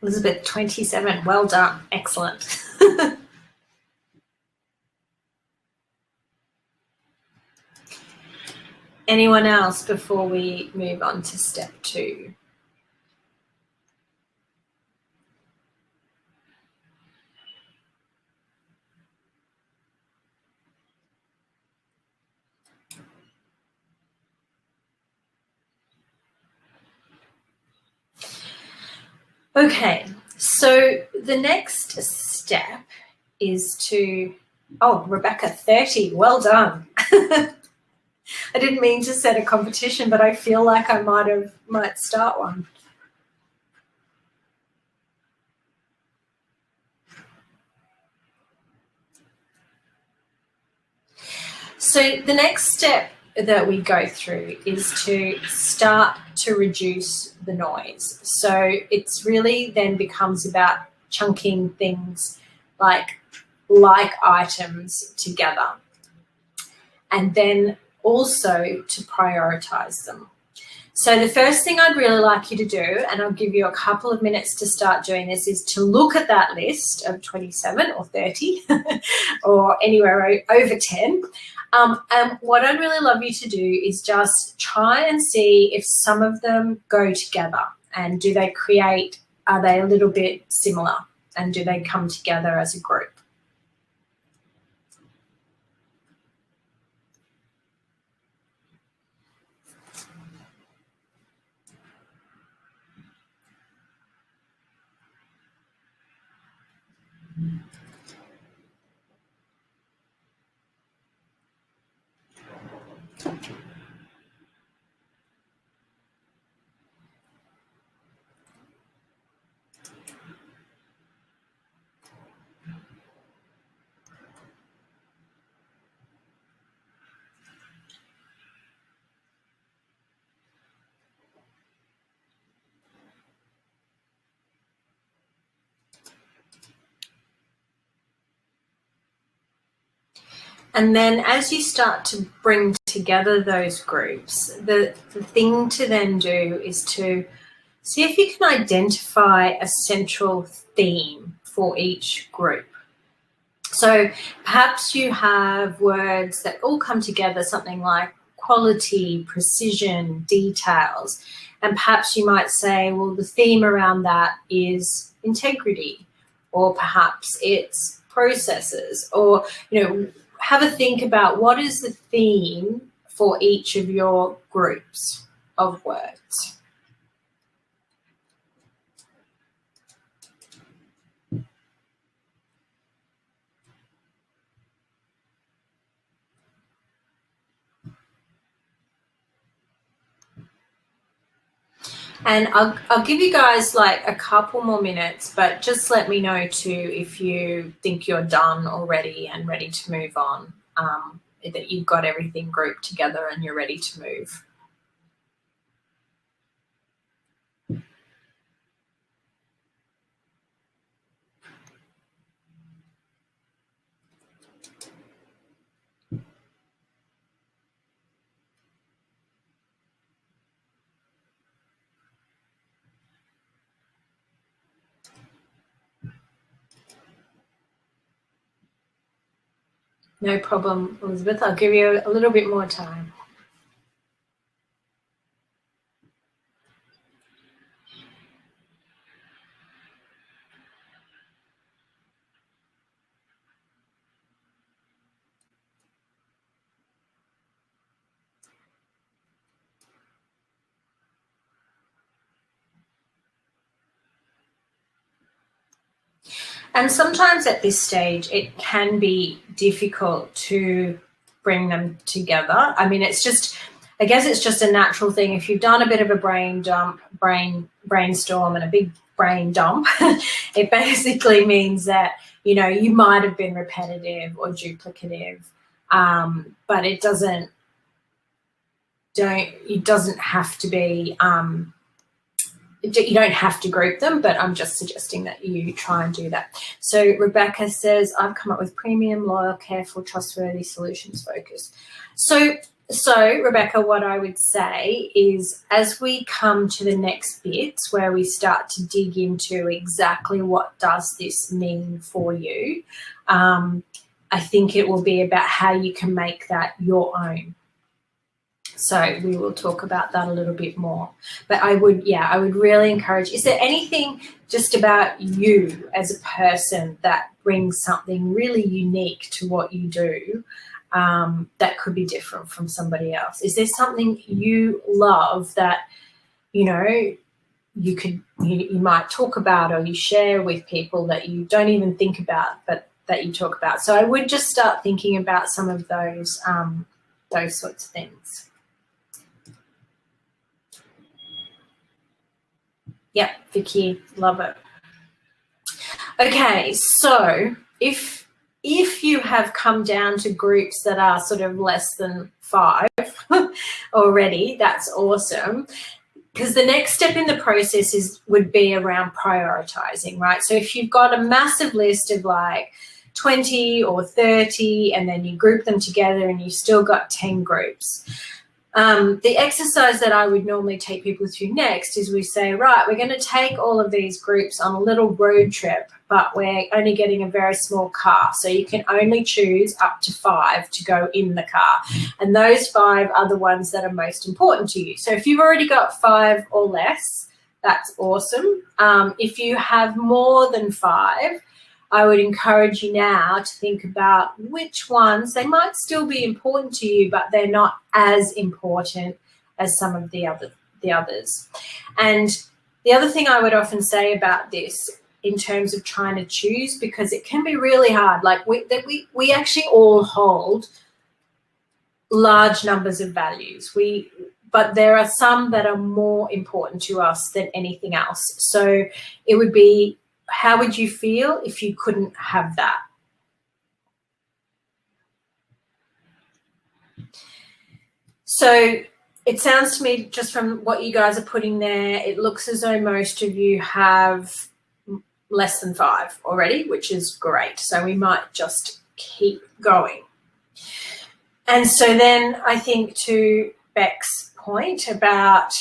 Elizabeth, 27. Well done. Excellent. Anyone else before we move on to step 2? Okay, so the next step is to, oh, Rebecca, 30, well done. I didn't mean to set a competition, but I feel like I might start one. So the next step that we go through is to start to reduce the noise. So it's really then becomes about chunking things like items together, and then also to prioritize them. So the first thing I'd really like you to do, and I'll give you a couple of minutes to start doing this, is to look at that list of 27 or 30 or anywhere over 10. And what I'd really love you to do is just try and see if some of them go together, and are they a little bit similar, and do they come together as a group? And then as you start to bring together those groups, the thing to then do is to see if you can identify a central theme for each group. So perhaps you have words that all come together, something like quality, precision, details, and perhaps you might say, well, the theme around that is integrity, or perhaps it's processes, or, have a think about what is the theme for each of your groups of words. And I'll give you guys like a couple more minutes, but just let me know too if you think you're done already and ready to move on, that you've got everything grouped together and you're ready to move. No problem, Elizabeth. I'll give you a little bit more time. And sometimes at this stage, it can be difficult to bring them together. I mean, I guess it's just a natural thing. If you've done a bit of a brainstorm and a big brain dump, it basically means that, you might have been repetitive or duplicative, but it doesn't have to be, you don't have to group them, but I'm just suggesting that you try and do that. So Rebecca says, I've come up with premium, loyal, careful, trustworthy, solutions focused. So Rebecca, what I would say is, as we come to the next bits where we start to dig into exactly what does this mean for you, I think it will be about how you can make that your own. So we will talk about that a little bit more. But I would really encourage, is there anything just about you as a person that brings something really unique to what you do that could be different from somebody else? Is there something you love that, you know, you might talk about or you share with people that you don't even think about, but that you talk about? So I would just start thinking about some of those sorts of things. Yep, Vicky, love it. Okay, so if you have come down to groups that are sort of less than 5 already, that's awesome. Because the next step in the process would be around prioritizing, right? So if you've got a massive list of like 20 or 30 and then you group them together and you've still got 10 groups, the exercise that I would normally take people through next is we say, right, we're going to take all of these groups on a little road trip, but we're only getting a very small car. So you can only choose up to 5 to go in the car. And those 5 are the ones that are most important to you. So if you've already got 5 or less, that's awesome. If you have more than 5, I would encourage you now to think about which ones, they might still be important to you, but they're not as important as some of the others. And the other thing I would often say about this in terms of trying to choose, because it can be really hard, like we actually all hold large numbers of values. But there are some that are more important to us than anything else. So it would be, how would you feel if you couldn't have that? So it sounds to me, just from what you guys are putting there, it looks as though most of you have less than 5 already, which is great. So we might just keep going. And so then I think to Beck's point about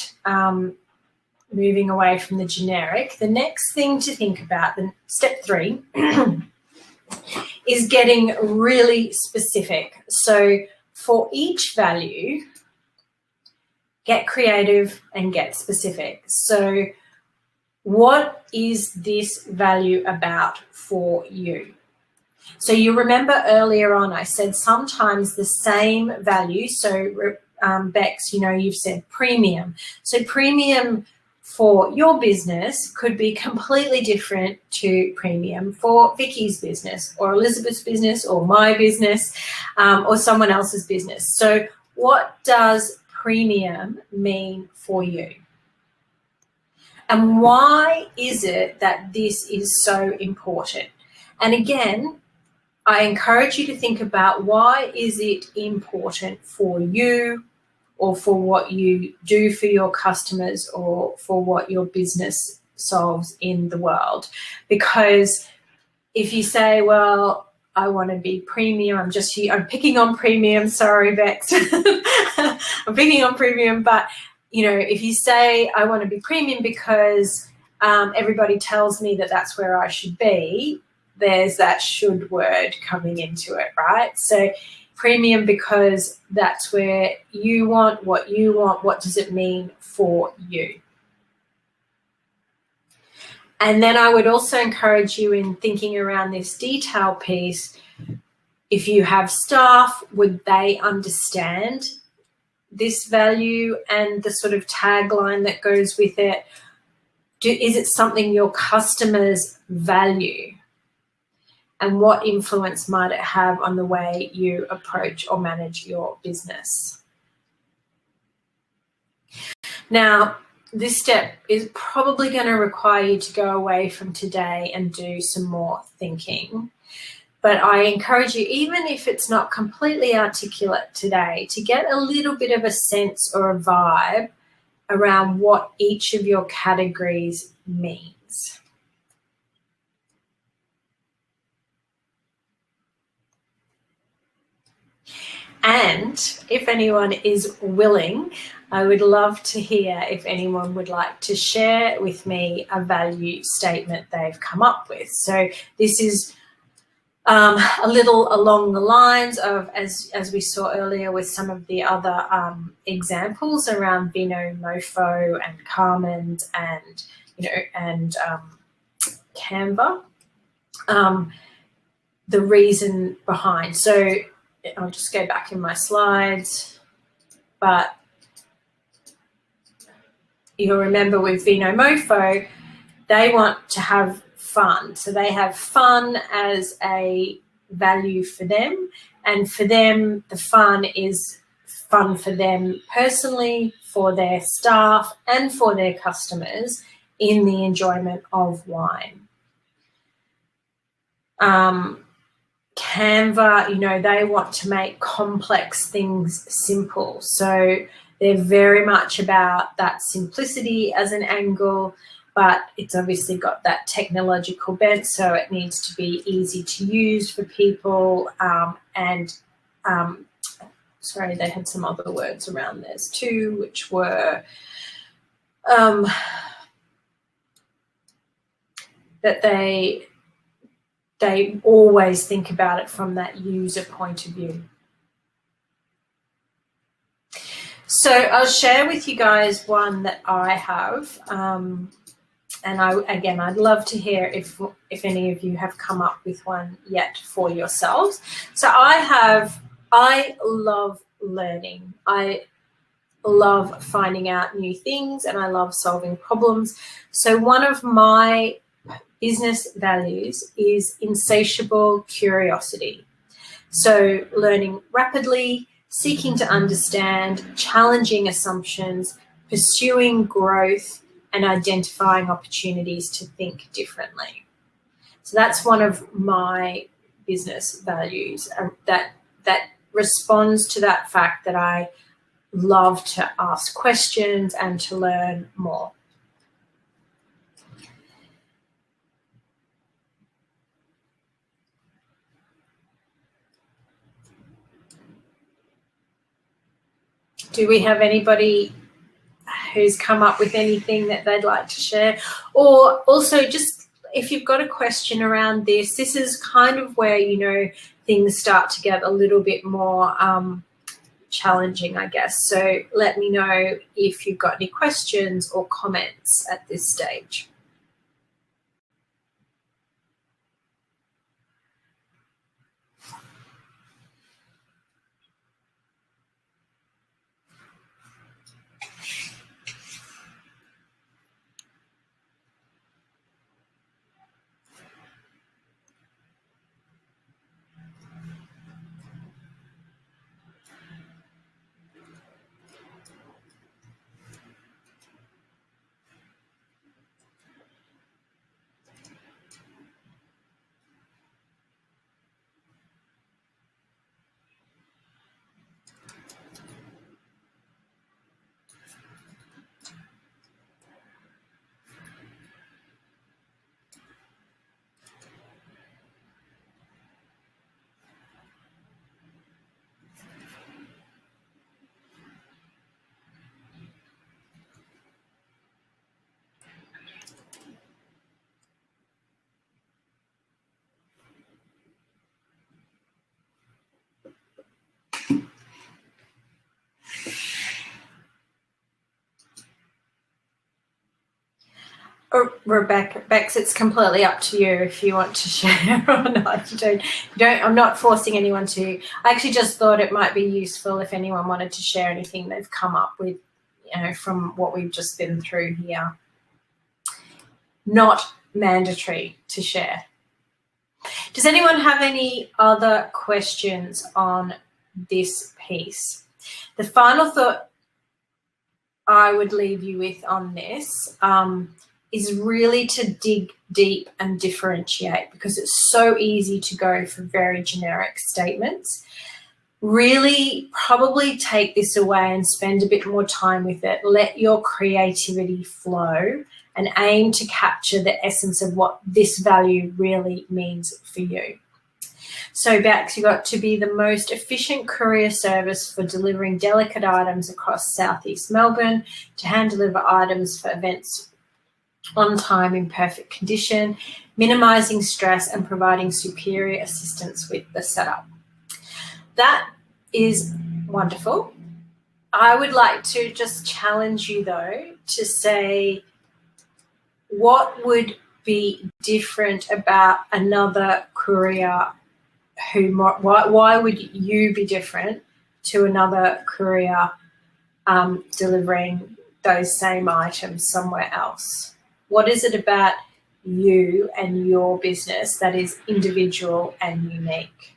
moving away from the generic, the next thing to think about, then step 3, is getting really specific. So for each value, get creative and get specific. So what is this value about for you? So you remember earlier on I said sometimes the same value, so Bex, you know, you've said premium. So premium for your business could be completely different to premium for Vicky's business or Elizabeth's business or my business or someone else's business. So what does premium mean for you? And why is it that this is so important? And again, I encourage you to think about, why is it important for you, or for what you do for your customers, or for what your business solves in the world? Because if you say, well, I want to be premium, I'm picking on premium, sorry, Bex. I'm picking on premium, but you know, if you say I want to be premium because everybody tells me that that's where I should be, there's that should word coming into it, right? So premium because that's where you want, what does it mean for you? And then I would also encourage you in thinking around this detail piece, if you have staff, would they understand this value and the sort of tagline that goes with it? Is it something your customers value? And what influence might it have on the way you approach or manage your business? Now, this step is probably going to require you to go away from today and do some more thinking. But I encourage you, even if it's not completely articulate today, to get a little bit of a sense or a vibe around what each of your categories means. And if anyone is willing, I would love to hear if anyone would like to share with me a value statement they've come up with. So this is A little along the lines of, as we saw earlier with some of the other examples around Vino, Mofo, and Carmen, and Canva. The reason behind. So I'll just go back in my slides, but you'll remember with Vino Mofo, they want to have fun. So they have fun as a value for them, and for them, the fun is fun for them personally, for their staff, and for their customers in the enjoyment of wine. Canva, they want to make complex things simple. So they're very much about that simplicity as an angle, but it's obviously got that technological bent, so it needs to be easy to use for people. Sorry, they had some other words around this too, which were that they always think about it from that user point of view. So I'll share with you guys one that I have. And I'd love to hear if any of you have come up with one yet for yourselves. So I love learning. I love finding out new things, and I love solving problems. So one of my business values is insatiable curiosity. So learning rapidly, seeking to understand, challenging assumptions, pursuing growth, and identifying opportunities to think differently. So that's one of my business values that responds to that fact that I love to ask questions and to learn more. Do we have anybody who's come up with anything that they'd like to share? Or also, just if you've got a question around this is kind of where, things start to get a little bit more challenging, I guess. So let me know if you've got any questions or comments at this stage. Rebecca, Bex, it's completely up to you if you want to share or not. You don't. I'm not forcing anyone to. I actually just thought it might be useful if anyone wanted to share anything they've come up with, from what we've just been through here. Not mandatory to share. Does anyone have any other questions on this piece? The final thought I would leave you with on this is really to dig deep and differentiate, because it's so easy to go for very generic statements. Really probably take this away and spend a bit more time with it. Let your creativity flow and aim to capture the essence of what this value really means for you. So Bex, you got to be the most efficient courier service for delivering delicate items across Southeast Melbourne, to hand deliver items for events on time, in perfect condition, minimizing stress and providing superior assistance with the setup. That is wonderful. I would like to just challenge you though to say, what would be different about another courier why would you be different to another courier delivering those same items somewhere else? What is it about you and your business that is individual and unique?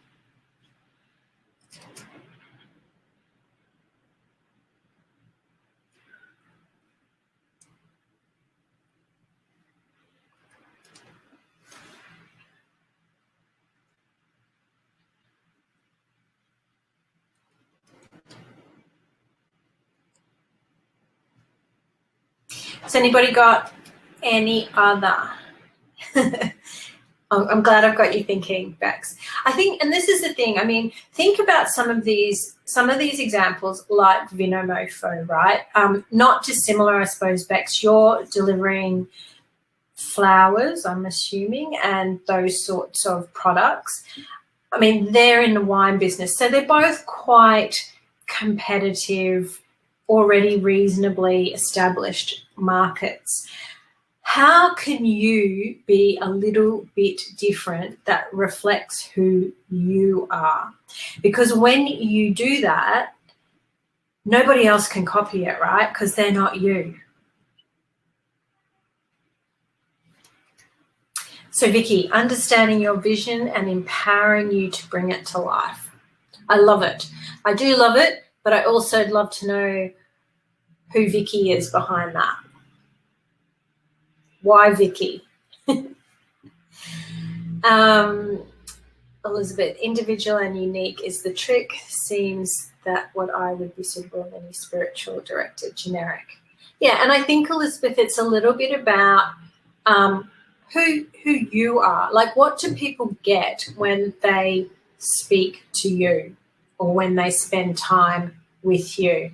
Has anybody got any other? I'm glad I've got you thinking, Bex. I think, and this is the thing, I mean, think about some of these examples like Vinomofo, right? Not dissimilar, I suppose, Bex. You're delivering flowers, I'm assuming, and those sorts of products. I mean, they're in the wine business, so they're both quite competitive, already reasonably established markets. How can you be a little bit different that reflects who you are? Because when you do that, nobody else can copy it, right? Because they're not you. So Vicky, understanding your vision and empowering you to bring it to life. I love it. I do love it, but I also would love to know who Vicky is behind that. Why Vicky? Elizabeth, individual and unique is the trick. Seems that what I would be suitable in any spiritual directed generic. Yeah, and I think, Elizabeth, it's a little bit about who you are. Like, what do people get when they speak to you or when they spend time with you?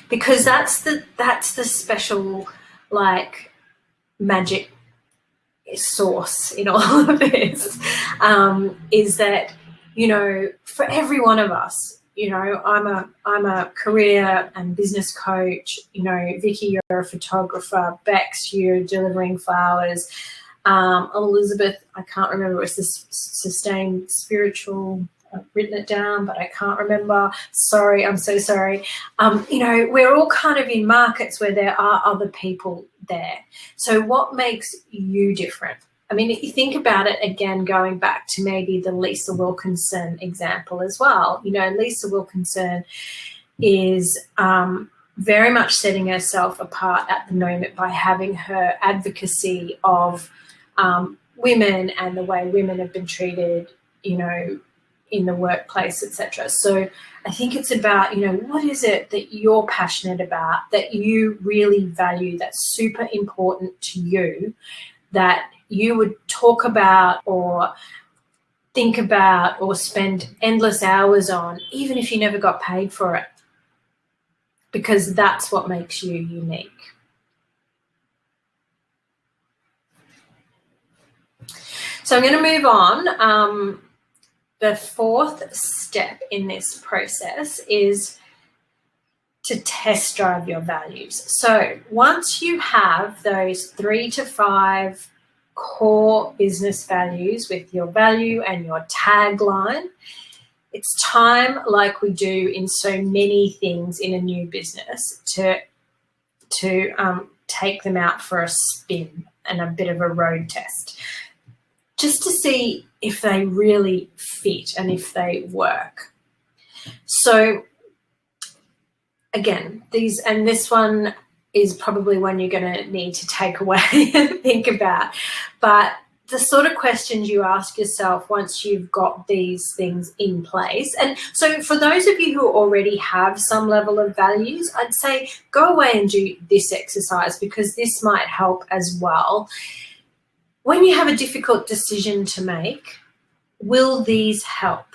Because that's the special, like, magic source in all of this, is that, you know, for every one of us, you know, I'm a career and business coach, you know, Vicky, you're a photographer, Bex, you're delivering flowers, Elizabeth, I can't remember, it was this sustained spiritual, I've written it down, but I can't remember. Sorry, I'm so sorry. You know, we're all kind of in markets where there are other people there. So what makes you different? I mean, if you think about it again, going back to maybe the Lisa Wilkinson example as well, you know, Lisa Wilkinson is very much setting herself apart at the moment by having her advocacy of women and the way women have been treated, you know, in the workplace, etc. So I think it's about, you know, what is it that you're passionate about, that you really value, that's super important to you, that you would talk about or think about or spend endless hours on, even if you never got paid for it, because that's what makes you unique. So I'm going to move on. The fourth step in this process is to test drive your values. So once you have those 3 to 5 core business values with your value and your tagline, it's time, like we do in so many things in a new business, to take them out for a spin and a bit of a road test, just to see if they really fit and if they work. So again, this one is probably one you're going to need to take away and think about. But the sort of questions you ask yourself once you've got these things in place. And so for those of you who already have some level of values, I'd say go away and do this exercise, because this might help as well. When you have a difficult decision to make, will these help?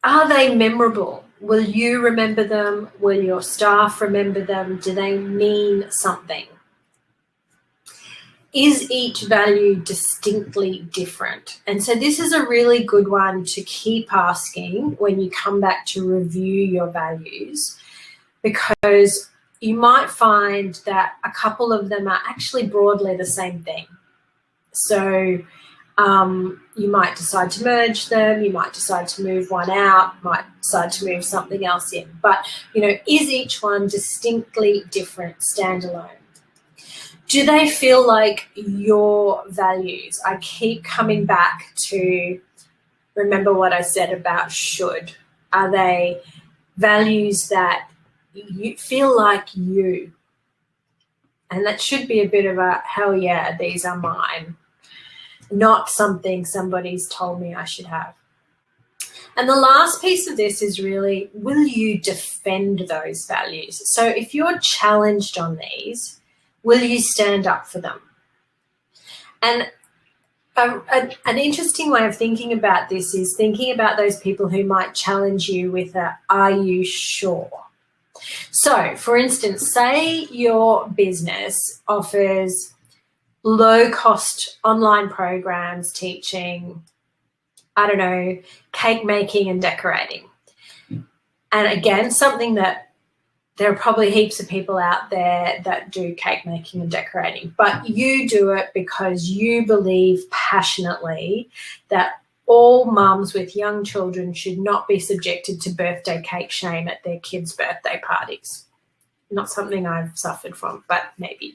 Are they memorable? Will you remember them? Will your staff remember them? Do they mean something? Is each value distinctly different? And so this is a really good one to keep asking when you come back to review your values, because you might find that a couple of them are actually broadly the same thing. So you might decide to merge them, you might decide to move one out, might decide to move something else in. But, you know, is each one distinctly different, standalone? Do they feel like your values? I keep coming back to remember what I said about should. Are they values that you feel like you? And that should be a bit of a, hell yeah, these are mine, not something somebody's told me I should have. And the last piece of this is really, will you defend those values? So if you're challenged on these, will you stand up for them? And an interesting way of thinking about this is thinking about those people who might challenge you with a, are you sure? So, for instance, say your business offers low-cost online programs teaching, I don't know, cake making and decorating. And again, something that there are probably heaps of people out there that do cake making and decorating, but you do it because you believe passionately that all mums with young children should not be subjected to birthday cake shame at their kids' birthday parties. Not something I've suffered from, but maybe.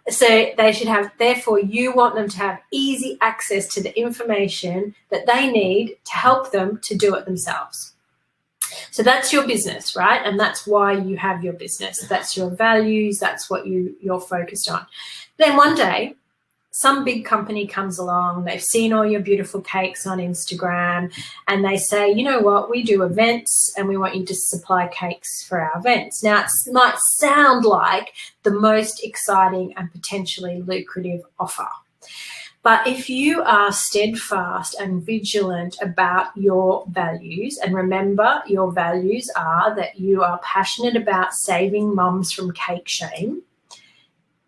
So they should have, therefore you want them to have easy access to the information that they need to help them to do it themselves. So that's your business, right? And that's why you have your business. That's your values. That's what you're focused on. Then one day, some big company comes along, they've seen all your beautiful cakes on Instagram, and they say, you know what, we do events and we want you to supply cakes for our events. Now, it might sound like the most exciting and potentially lucrative offer. But if you are steadfast and vigilant about your values, and remember your values are that you are passionate about saving mums from cake shame,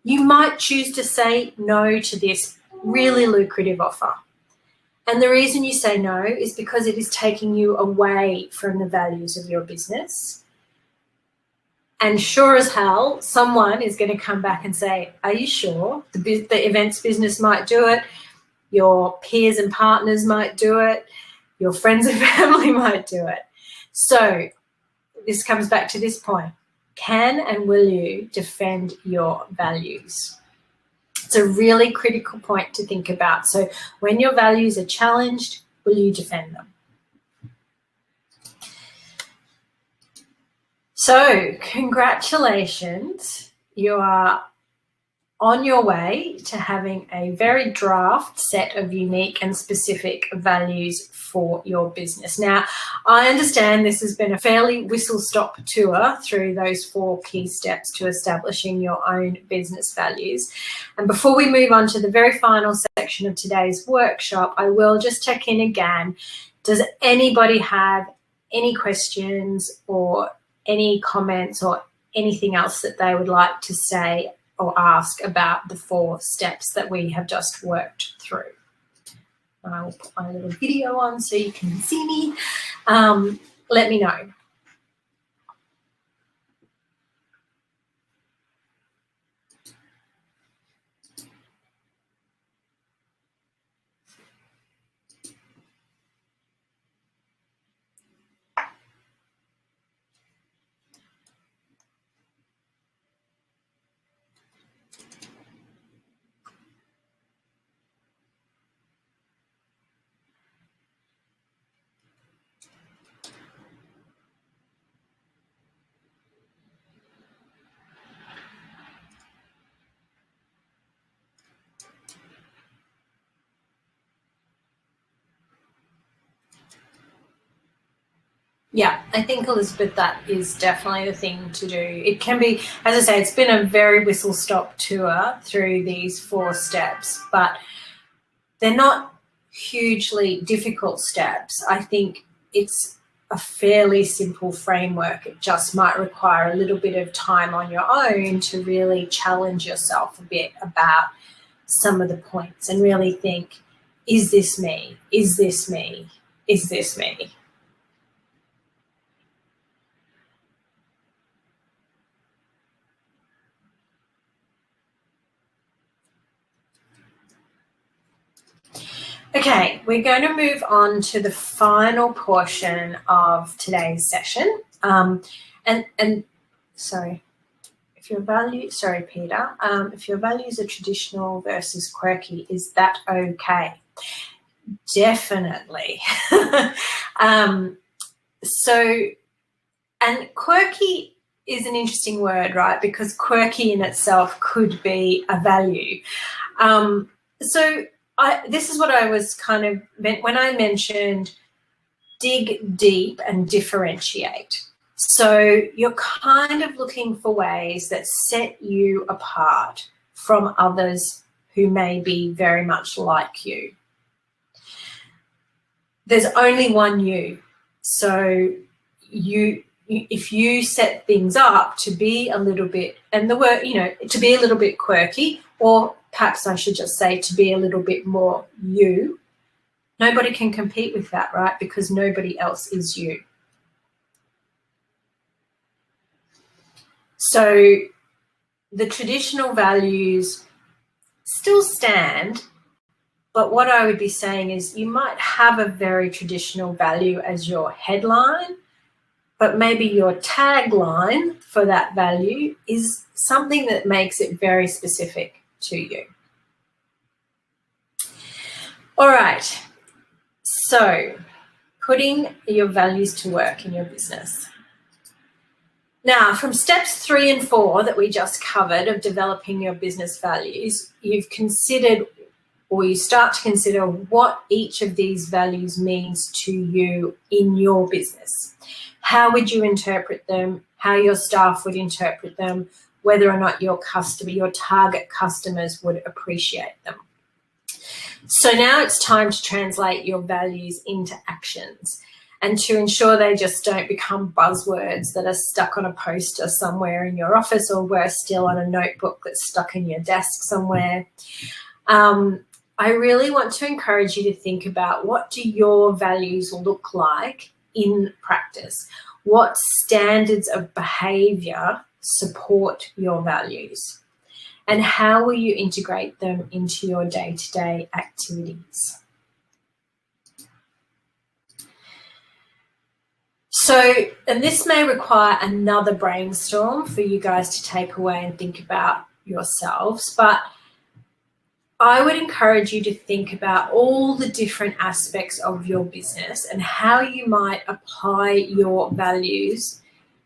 you might choose to say no to this really lucrative offer. And the reason you say no is because it is taking you away from the values of your business. And sure as hell, someone is going to come back and say, are you sure? The events business might do it. Your peers and partners might do it. Your friends and family might do it. So this comes back to this point. Can and will you defend your values? It's a really critical point to think about. So when your values are challenged, will you defend them? So congratulations, you are on your way to having a very draft set of unique and specific values for your business. Now, I understand this has been a fairly whistle-stop tour through those 4 key steps to establishing your own business values. And before we move on to the very final section of today's workshop, I will just check in again. Does anybody have any questions or any comments or anything else that they would like to say or ask about the 4 steps that we have just worked through? I will put my little video on so you can see me. Let me know. Yeah, I think, Elizabeth, that is definitely the thing to do. It can be, as I say, it's been a very whistle-stop tour through these 4 steps, but they're not hugely difficult steps. I think it's a fairly simple framework. It just might require a little bit of time on your own to really challenge yourself a bit about some of the points and really think, is this me? Is this me? Is this me? Okay, we're going to move on to the final portion of today's session. Sorry, if your values are traditional versus quirky, is that okay? Definitely. And quirky is an interesting word, right? Because quirky in itself could be a value. This is what I was kind of meant when I mentioned dig deep and differentiate. So you're kind of looking for ways that set you apart from others who may be very much like you. There's only one you. So if you set things up to be a little bit, and the word, to be a little bit quirky, or perhaps I should just say to be a little bit more you, nobody can compete with that, right? Because nobody else is you. So the traditional values still stand, but what I would be saying is you might have a very traditional value as your headline, but maybe your tagline for that value is something that makes it very specific to you. All right, so putting your values to work in your business. Now, from steps 3 and 4 that we just covered of developing your business values, you've considered, or you start to consider, what each of these values means to you in your business. How would you interpret them? How your staff would interpret them? Whether or not your target customers would appreciate them. So now it's time to translate your values into actions and to ensure they just don't become buzzwords that are stuck on a poster somewhere in your office, or worse still, on a notebook that's stuck in your desk somewhere. I really want to encourage you to think about, what do your values look like in practice? What standards of behaviour support your values? And how will you integrate them into your day-to-day activities? So, and this may require another brainstorm for you guys to take away and think about yourselves, but I would encourage you to think about all the different aspects of your business and how you might apply your values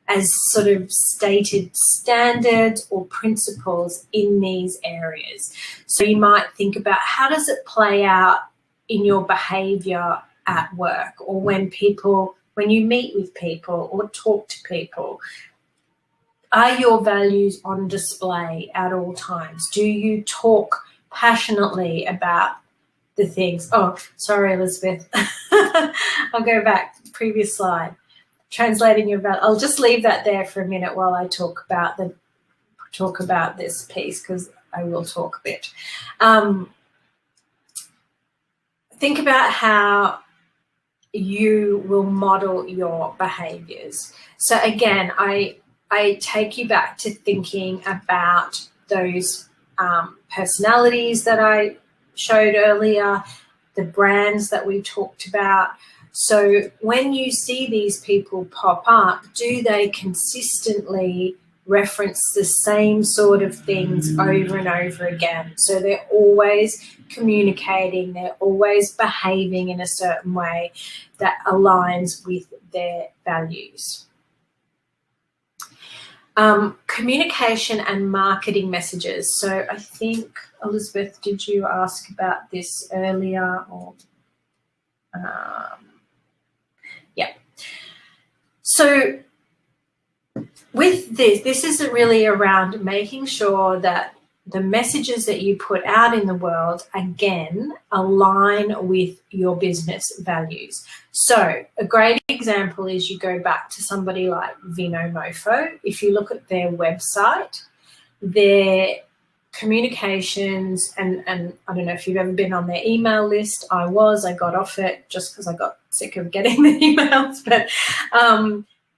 as sort of stated standards or principles in these areas. So you might think about, how does it play out in your behaviour at work, or when you meet with people or talk to people? Are your values on display at all times? Do you talk passionately about the things? Oh, sorry, Elizabeth. I'll go back, previous slide. Translating your value. I'll just leave that there for a minute while I talk about this piece, because I will talk a bit. Think about how you will model your behaviours. So again, I take you back to thinking about those personalities that I showed earlier, the brands that we talked about. So when you see these people pop up, do they consistently reference the same sort of things over and over again? So they're always communicating, they're always behaving in a certain way that aligns with their values. Communication and marketing messages. So I think, Elizabeth, did you ask about this earlier? Or yeah. So with this is really around making sure that the messages that you put out in the world, again, align with your business values. So a great example example is you go back to somebody like Vino Mofo. If you look at their website, their communications, and I don't know if you've ever been on their email list. I got off it just because I got sick of getting the emails, but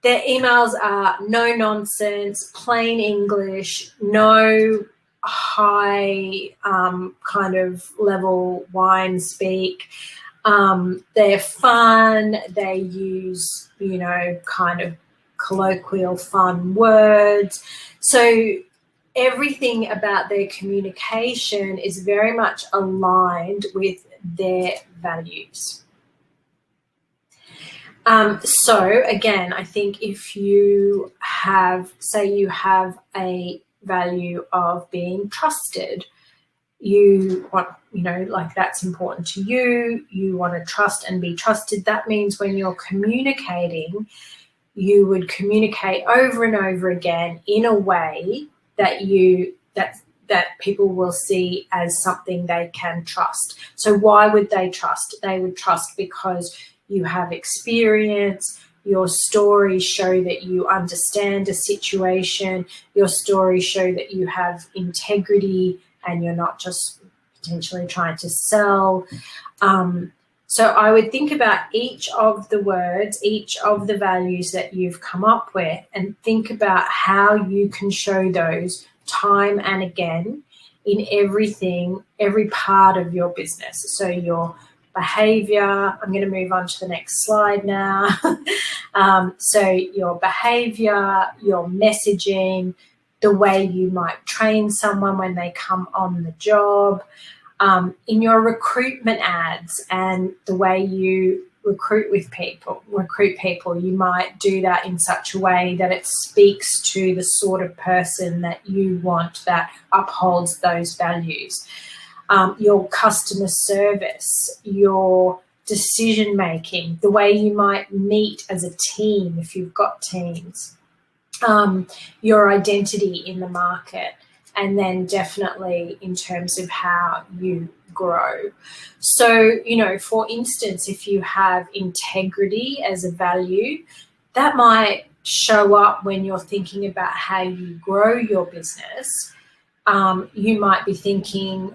their emails are no nonsense, plain English, no high kind of level wine speak. They're fun. They use, you know, kind of colloquial fun words. So everything about their communication is very much aligned with their values. So again, I think if you have, say you have a value of being trusted, you want, you know, like that's important to you, you want to trust and be trusted. That means when you're communicating, you would communicate over and over again in a way that that people will see as something they can trust. So why would they trust? They would trust because you have experience, your stories show that you understand a situation, your stories show that you have integrity and you're not just potentially trying to sell. So I would think about each of the words, each of the values that you've come up with, and think about how you can show those time and again in everything, every part of your business. So your behavior, I'm going to move on to the next slide now. So your behavior, your messaging, the way you might train someone when they come on the job, in your recruitment ads and the way you recruit people, you might do that in such a way that it speaks to the sort of person that you want, that upholds those values. Your customer service, your decision making, the way you might meet as a team if you've got teams, your identity in the market, and then definitely in terms of how you grow. So, you know, for instance, if you have integrity as a value, that might show up when you're thinking about how you grow your business. You might be thinking,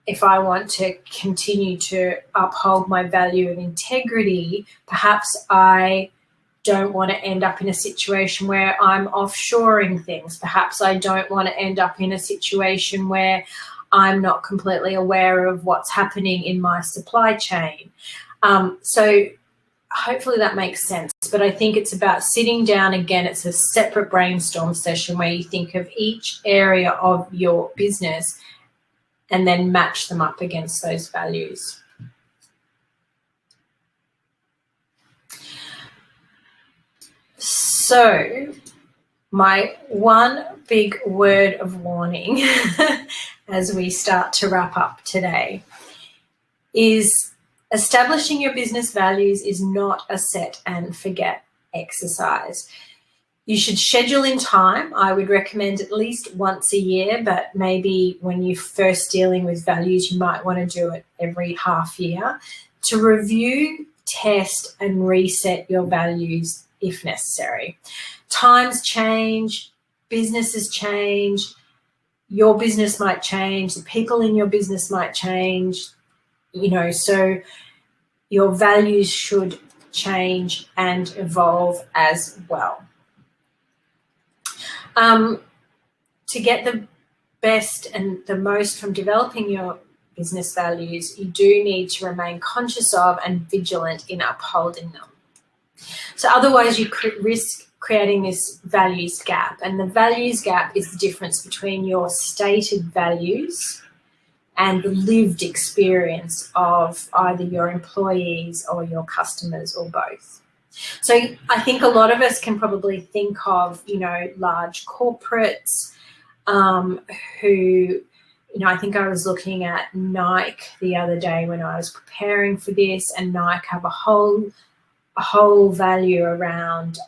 if I want to continue to uphold my value of integrity, perhaps I don't want to end up in a situation where I'm offshoring things. Perhaps I don't want to end up in a situation where I'm not completely aware of what's happening in my supply chain. So hopefully that makes sense. But I think it's about sitting down again. It's a separate brainstorm session where you think of each area of your business and then match them up against those values. So my one big word of warning as we start to wrap up today is establishing your business values is not a set and forget exercise. You should schedule in time. I would recommend at least once a year, but maybe when you're first dealing with values, you might want to do it every half year to review, test, and reset your values if necessary. Times change, businesses change, your business might change, the people in your business might change, you know, so your values should change and evolve as well. To get the best and the most from developing your business values, you do need to remain conscious of and vigilant in upholding them. So otherwise you risk creating this values gap, and the values gap is the difference between your stated values and the lived experience of either your employees or your customers or both. So I think a lot of us can probably think of, you know, large corporates who, you know, I think I was looking at Nike the other day when I was preparing for this, and Nike have a whole value around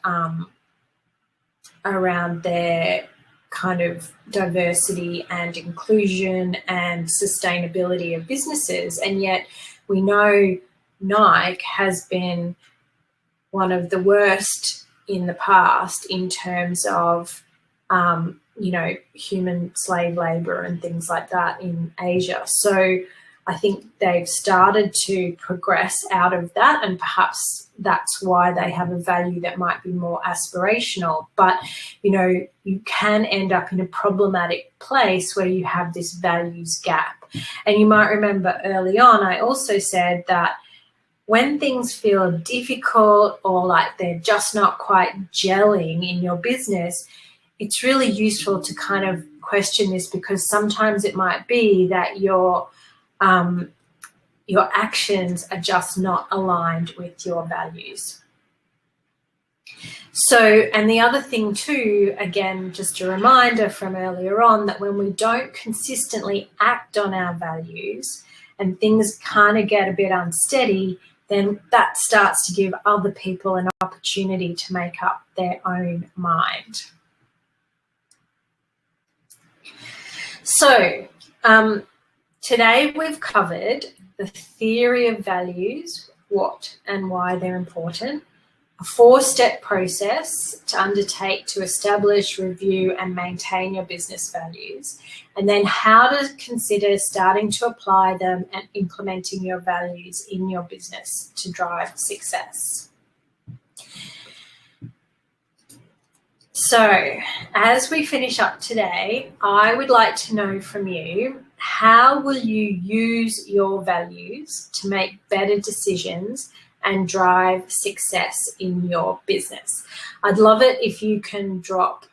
their kind of diversity and inclusion and sustainability of businesses, and yet we know Nike has been one of the worst in the past in terms of, you know, human slave labour and things like that in Asia. So I think they've started to progress out of that, and perhaps that's why they have a value that might be more aspirational. But, you know, you can end up in a problematic place where you have this values gap. And you might remember early on, I also said that when things feel difficult or like they're just not quite gelling in your business, it's really useful to kind of question this, because sometimes it might be that your actions are just not aligned with your values. So, and the other thing too, again, just a reminder from earlier on, that when we don't consistently act on our values and things kind of get a bit unsteady, then that starts to give other people an opportunity to make up their own mind. So, today we've covered the theory of values, what and why they're important, a 4-step process to undertake to establish, review and maintain your business values, and then how to consider starting to apply them and implementing your values in your business to drive success. So, as we finish up today, I would like to know from you, how will you use your values to make better decisions and drive success in your business? I'd love it if you can drop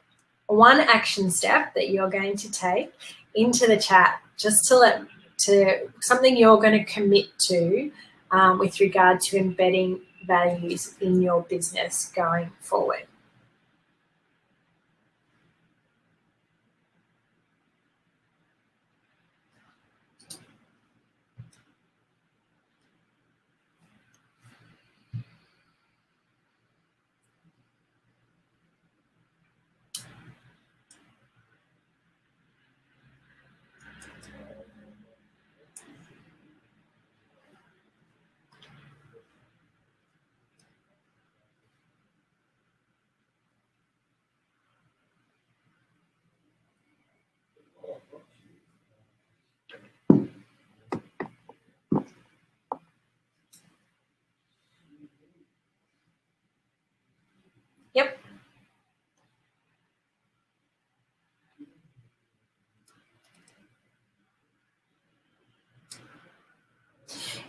one action step that you're going to take into the chat, just to something you're going to commit to with regard to embedding values in your business going forward. Yep.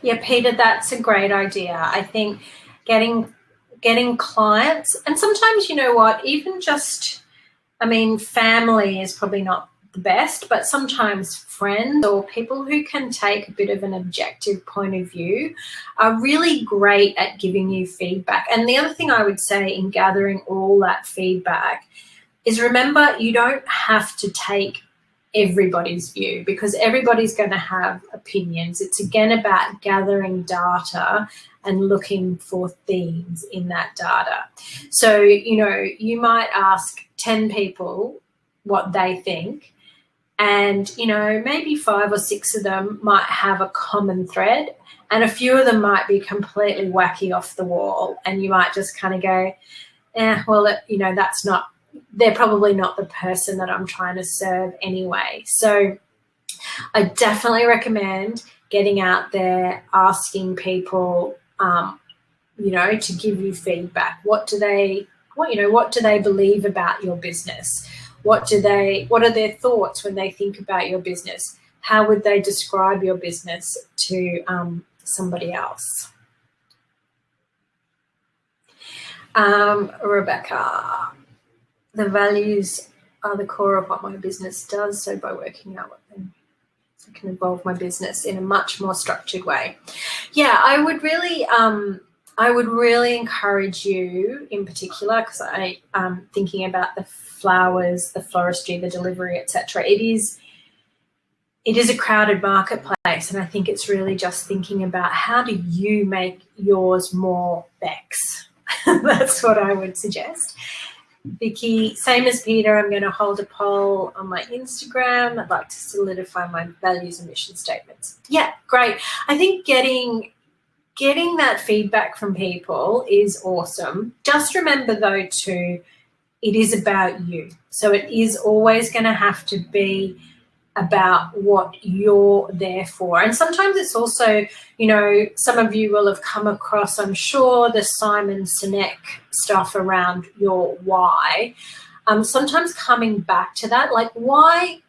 Yeah, Peter, that's a great idea. I think getting clients, and sometimes, you know what, even just, I mean, family is probably not the best, but sometimes friends or people who can take a bit of an objective point of view are really great at giving you feedback. And the other thing I would say in gathering all that feedback is, remember, you don't have to take everybody's view, because everybody's going to have opinions. It's again about gathering data and looking for themes in that data. So, you know, you might ask 10 people what they think, and, you know, maybe 5 or 6 of them might have a common thread, and a few of them might be completely wacky off the wall, and you might just kind of go, well, you know, that's not, they're probably not the person that I'm trying to serve anyway. So I definitely recommend getting out there, asking people, you know, to give you feedback. What do they believe about your business? What are their thoughts when they think about your business? How would they describe your business to somebody else? Rebecca, the values are the core of what my business does. So by working out what them, I can evolve my business in a much more structured way. Yeah, I would really encourage you in particular, because I'm thinking about the flowers, the floristry, the delivery, etc. It is a crowded marketplace, and I think it's really just thinking about, how do you make yours more Bex? That's what I would suggest. Vicky, same as Peter, I'm going to hold a poll on my Instagram. I'd like to solidify my values and mission statements. Yeah, great. I think getting getting that feedback from people is awesome. Just remember though too, it is about you. So it is always going to have to be about what you're there for. And sometimes it's also, you know, some of you will have come across, I'm sure, the Simon Sinek stuff around your why. Sometimes coming back to that, like, why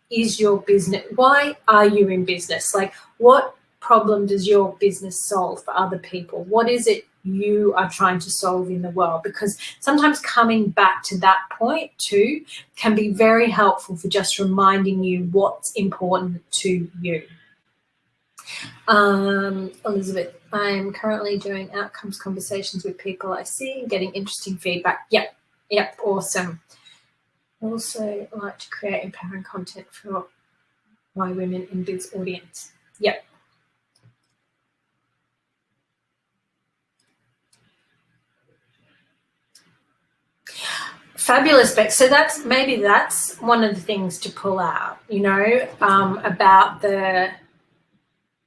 is your business, why are you in business? Like, what problem does your business solve for other people? What is it you are trying to solve in the world? Because sometimes coming back to that point too can be very helpful for just reminding you what's important to you. Elizabeth, I'm currently doing outcomes conversations with people I see and getting interesting feedback. Yep, awesome. I also like to create empowering content for my women in biz audience. Yep. Fabulous, Beck. So that's one of the things to pull out, you know, about the,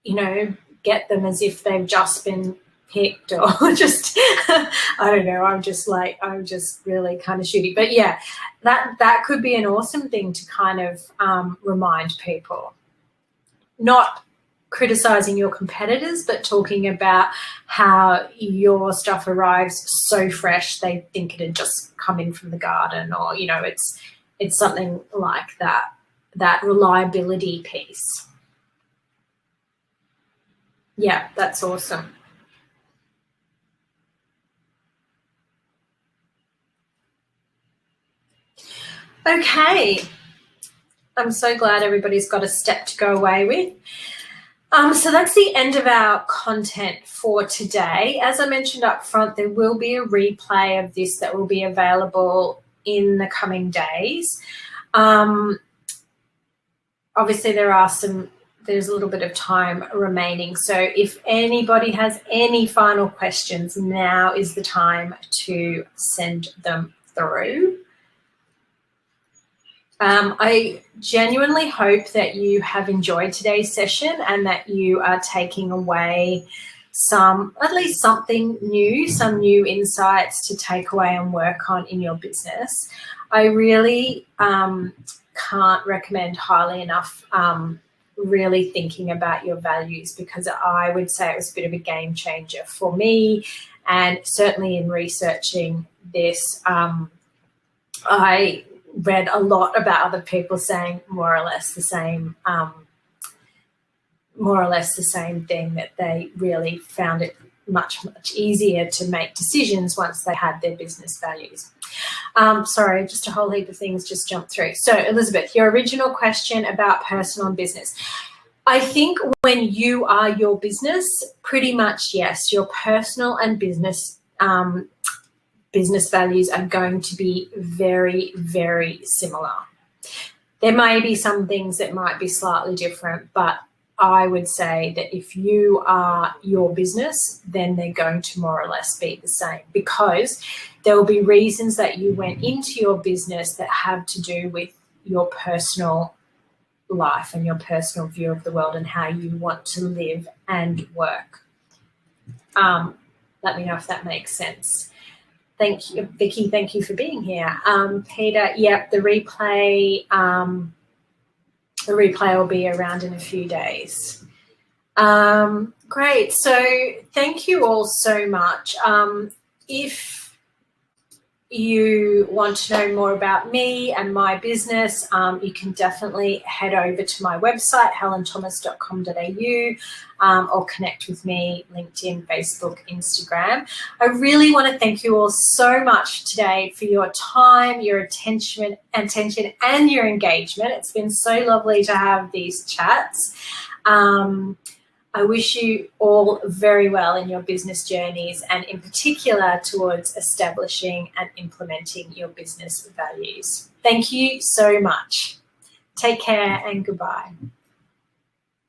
you know, get them as if they've just been picked or just, I don't know, I'm just really kind of shooty. But yeah, that could be an awesome thing to kind of remind people. Not criticizing your competitors, but talking about how your stuff arrives so fresh they think it had just come in from the garden, or, you know, it's something like that reliability piece. Yeah, that's awesome. Okay, I'm so glad everybody's got a step to go away with. So that's the end of our content for today. As I mentioned up front, there will be a replay of this that will be available in the coming days. Obviously, there's a little bit of time remaining. So if anybody has any final questions, now is the time to send them through. I genuinely hope that you have enjoyed today's session and that you are taking away at least something new, some new insights to take away and work on in your business. I really can't recommend highly enough really thinking about your values, because I would say it was a bit of a game changer for me, and certainly in researching this, I read a lot about other people saying more or less the same thing, that they really found it much easier to make decisions once they had their business values. Sorry, just a whole heap of things just jumped through. So Elizabeth, your original question about personal and business. I think when you are your business, pretty much yes, your personal and business values are going to be very, very similar. There may be some things that might be slightly different, but I would say that if you are your business, then they're going to more or less be the same, because there will be reasons that you went into your business that have to do with your personal life and your personal view of the world and how you want to live and work. Let me know if that makes sense. Thank you, Vicky. Thank you for being here. Peter, yep, the replay will be around in a few days. Great. So thank you all so much. If you want to know more about me and my business, you can definitely head over to my website, helenthomas.com.au, or connect with me, LinkedIn, Facebook, Instagram. I really want to thank you all so much today for your time, your attention and your engagement. It's been so lovely to have these chats. I wish you all very well in your business journeys, and in particular towards establishing and implementing your business values. Thank you so much. Take care and goodbye.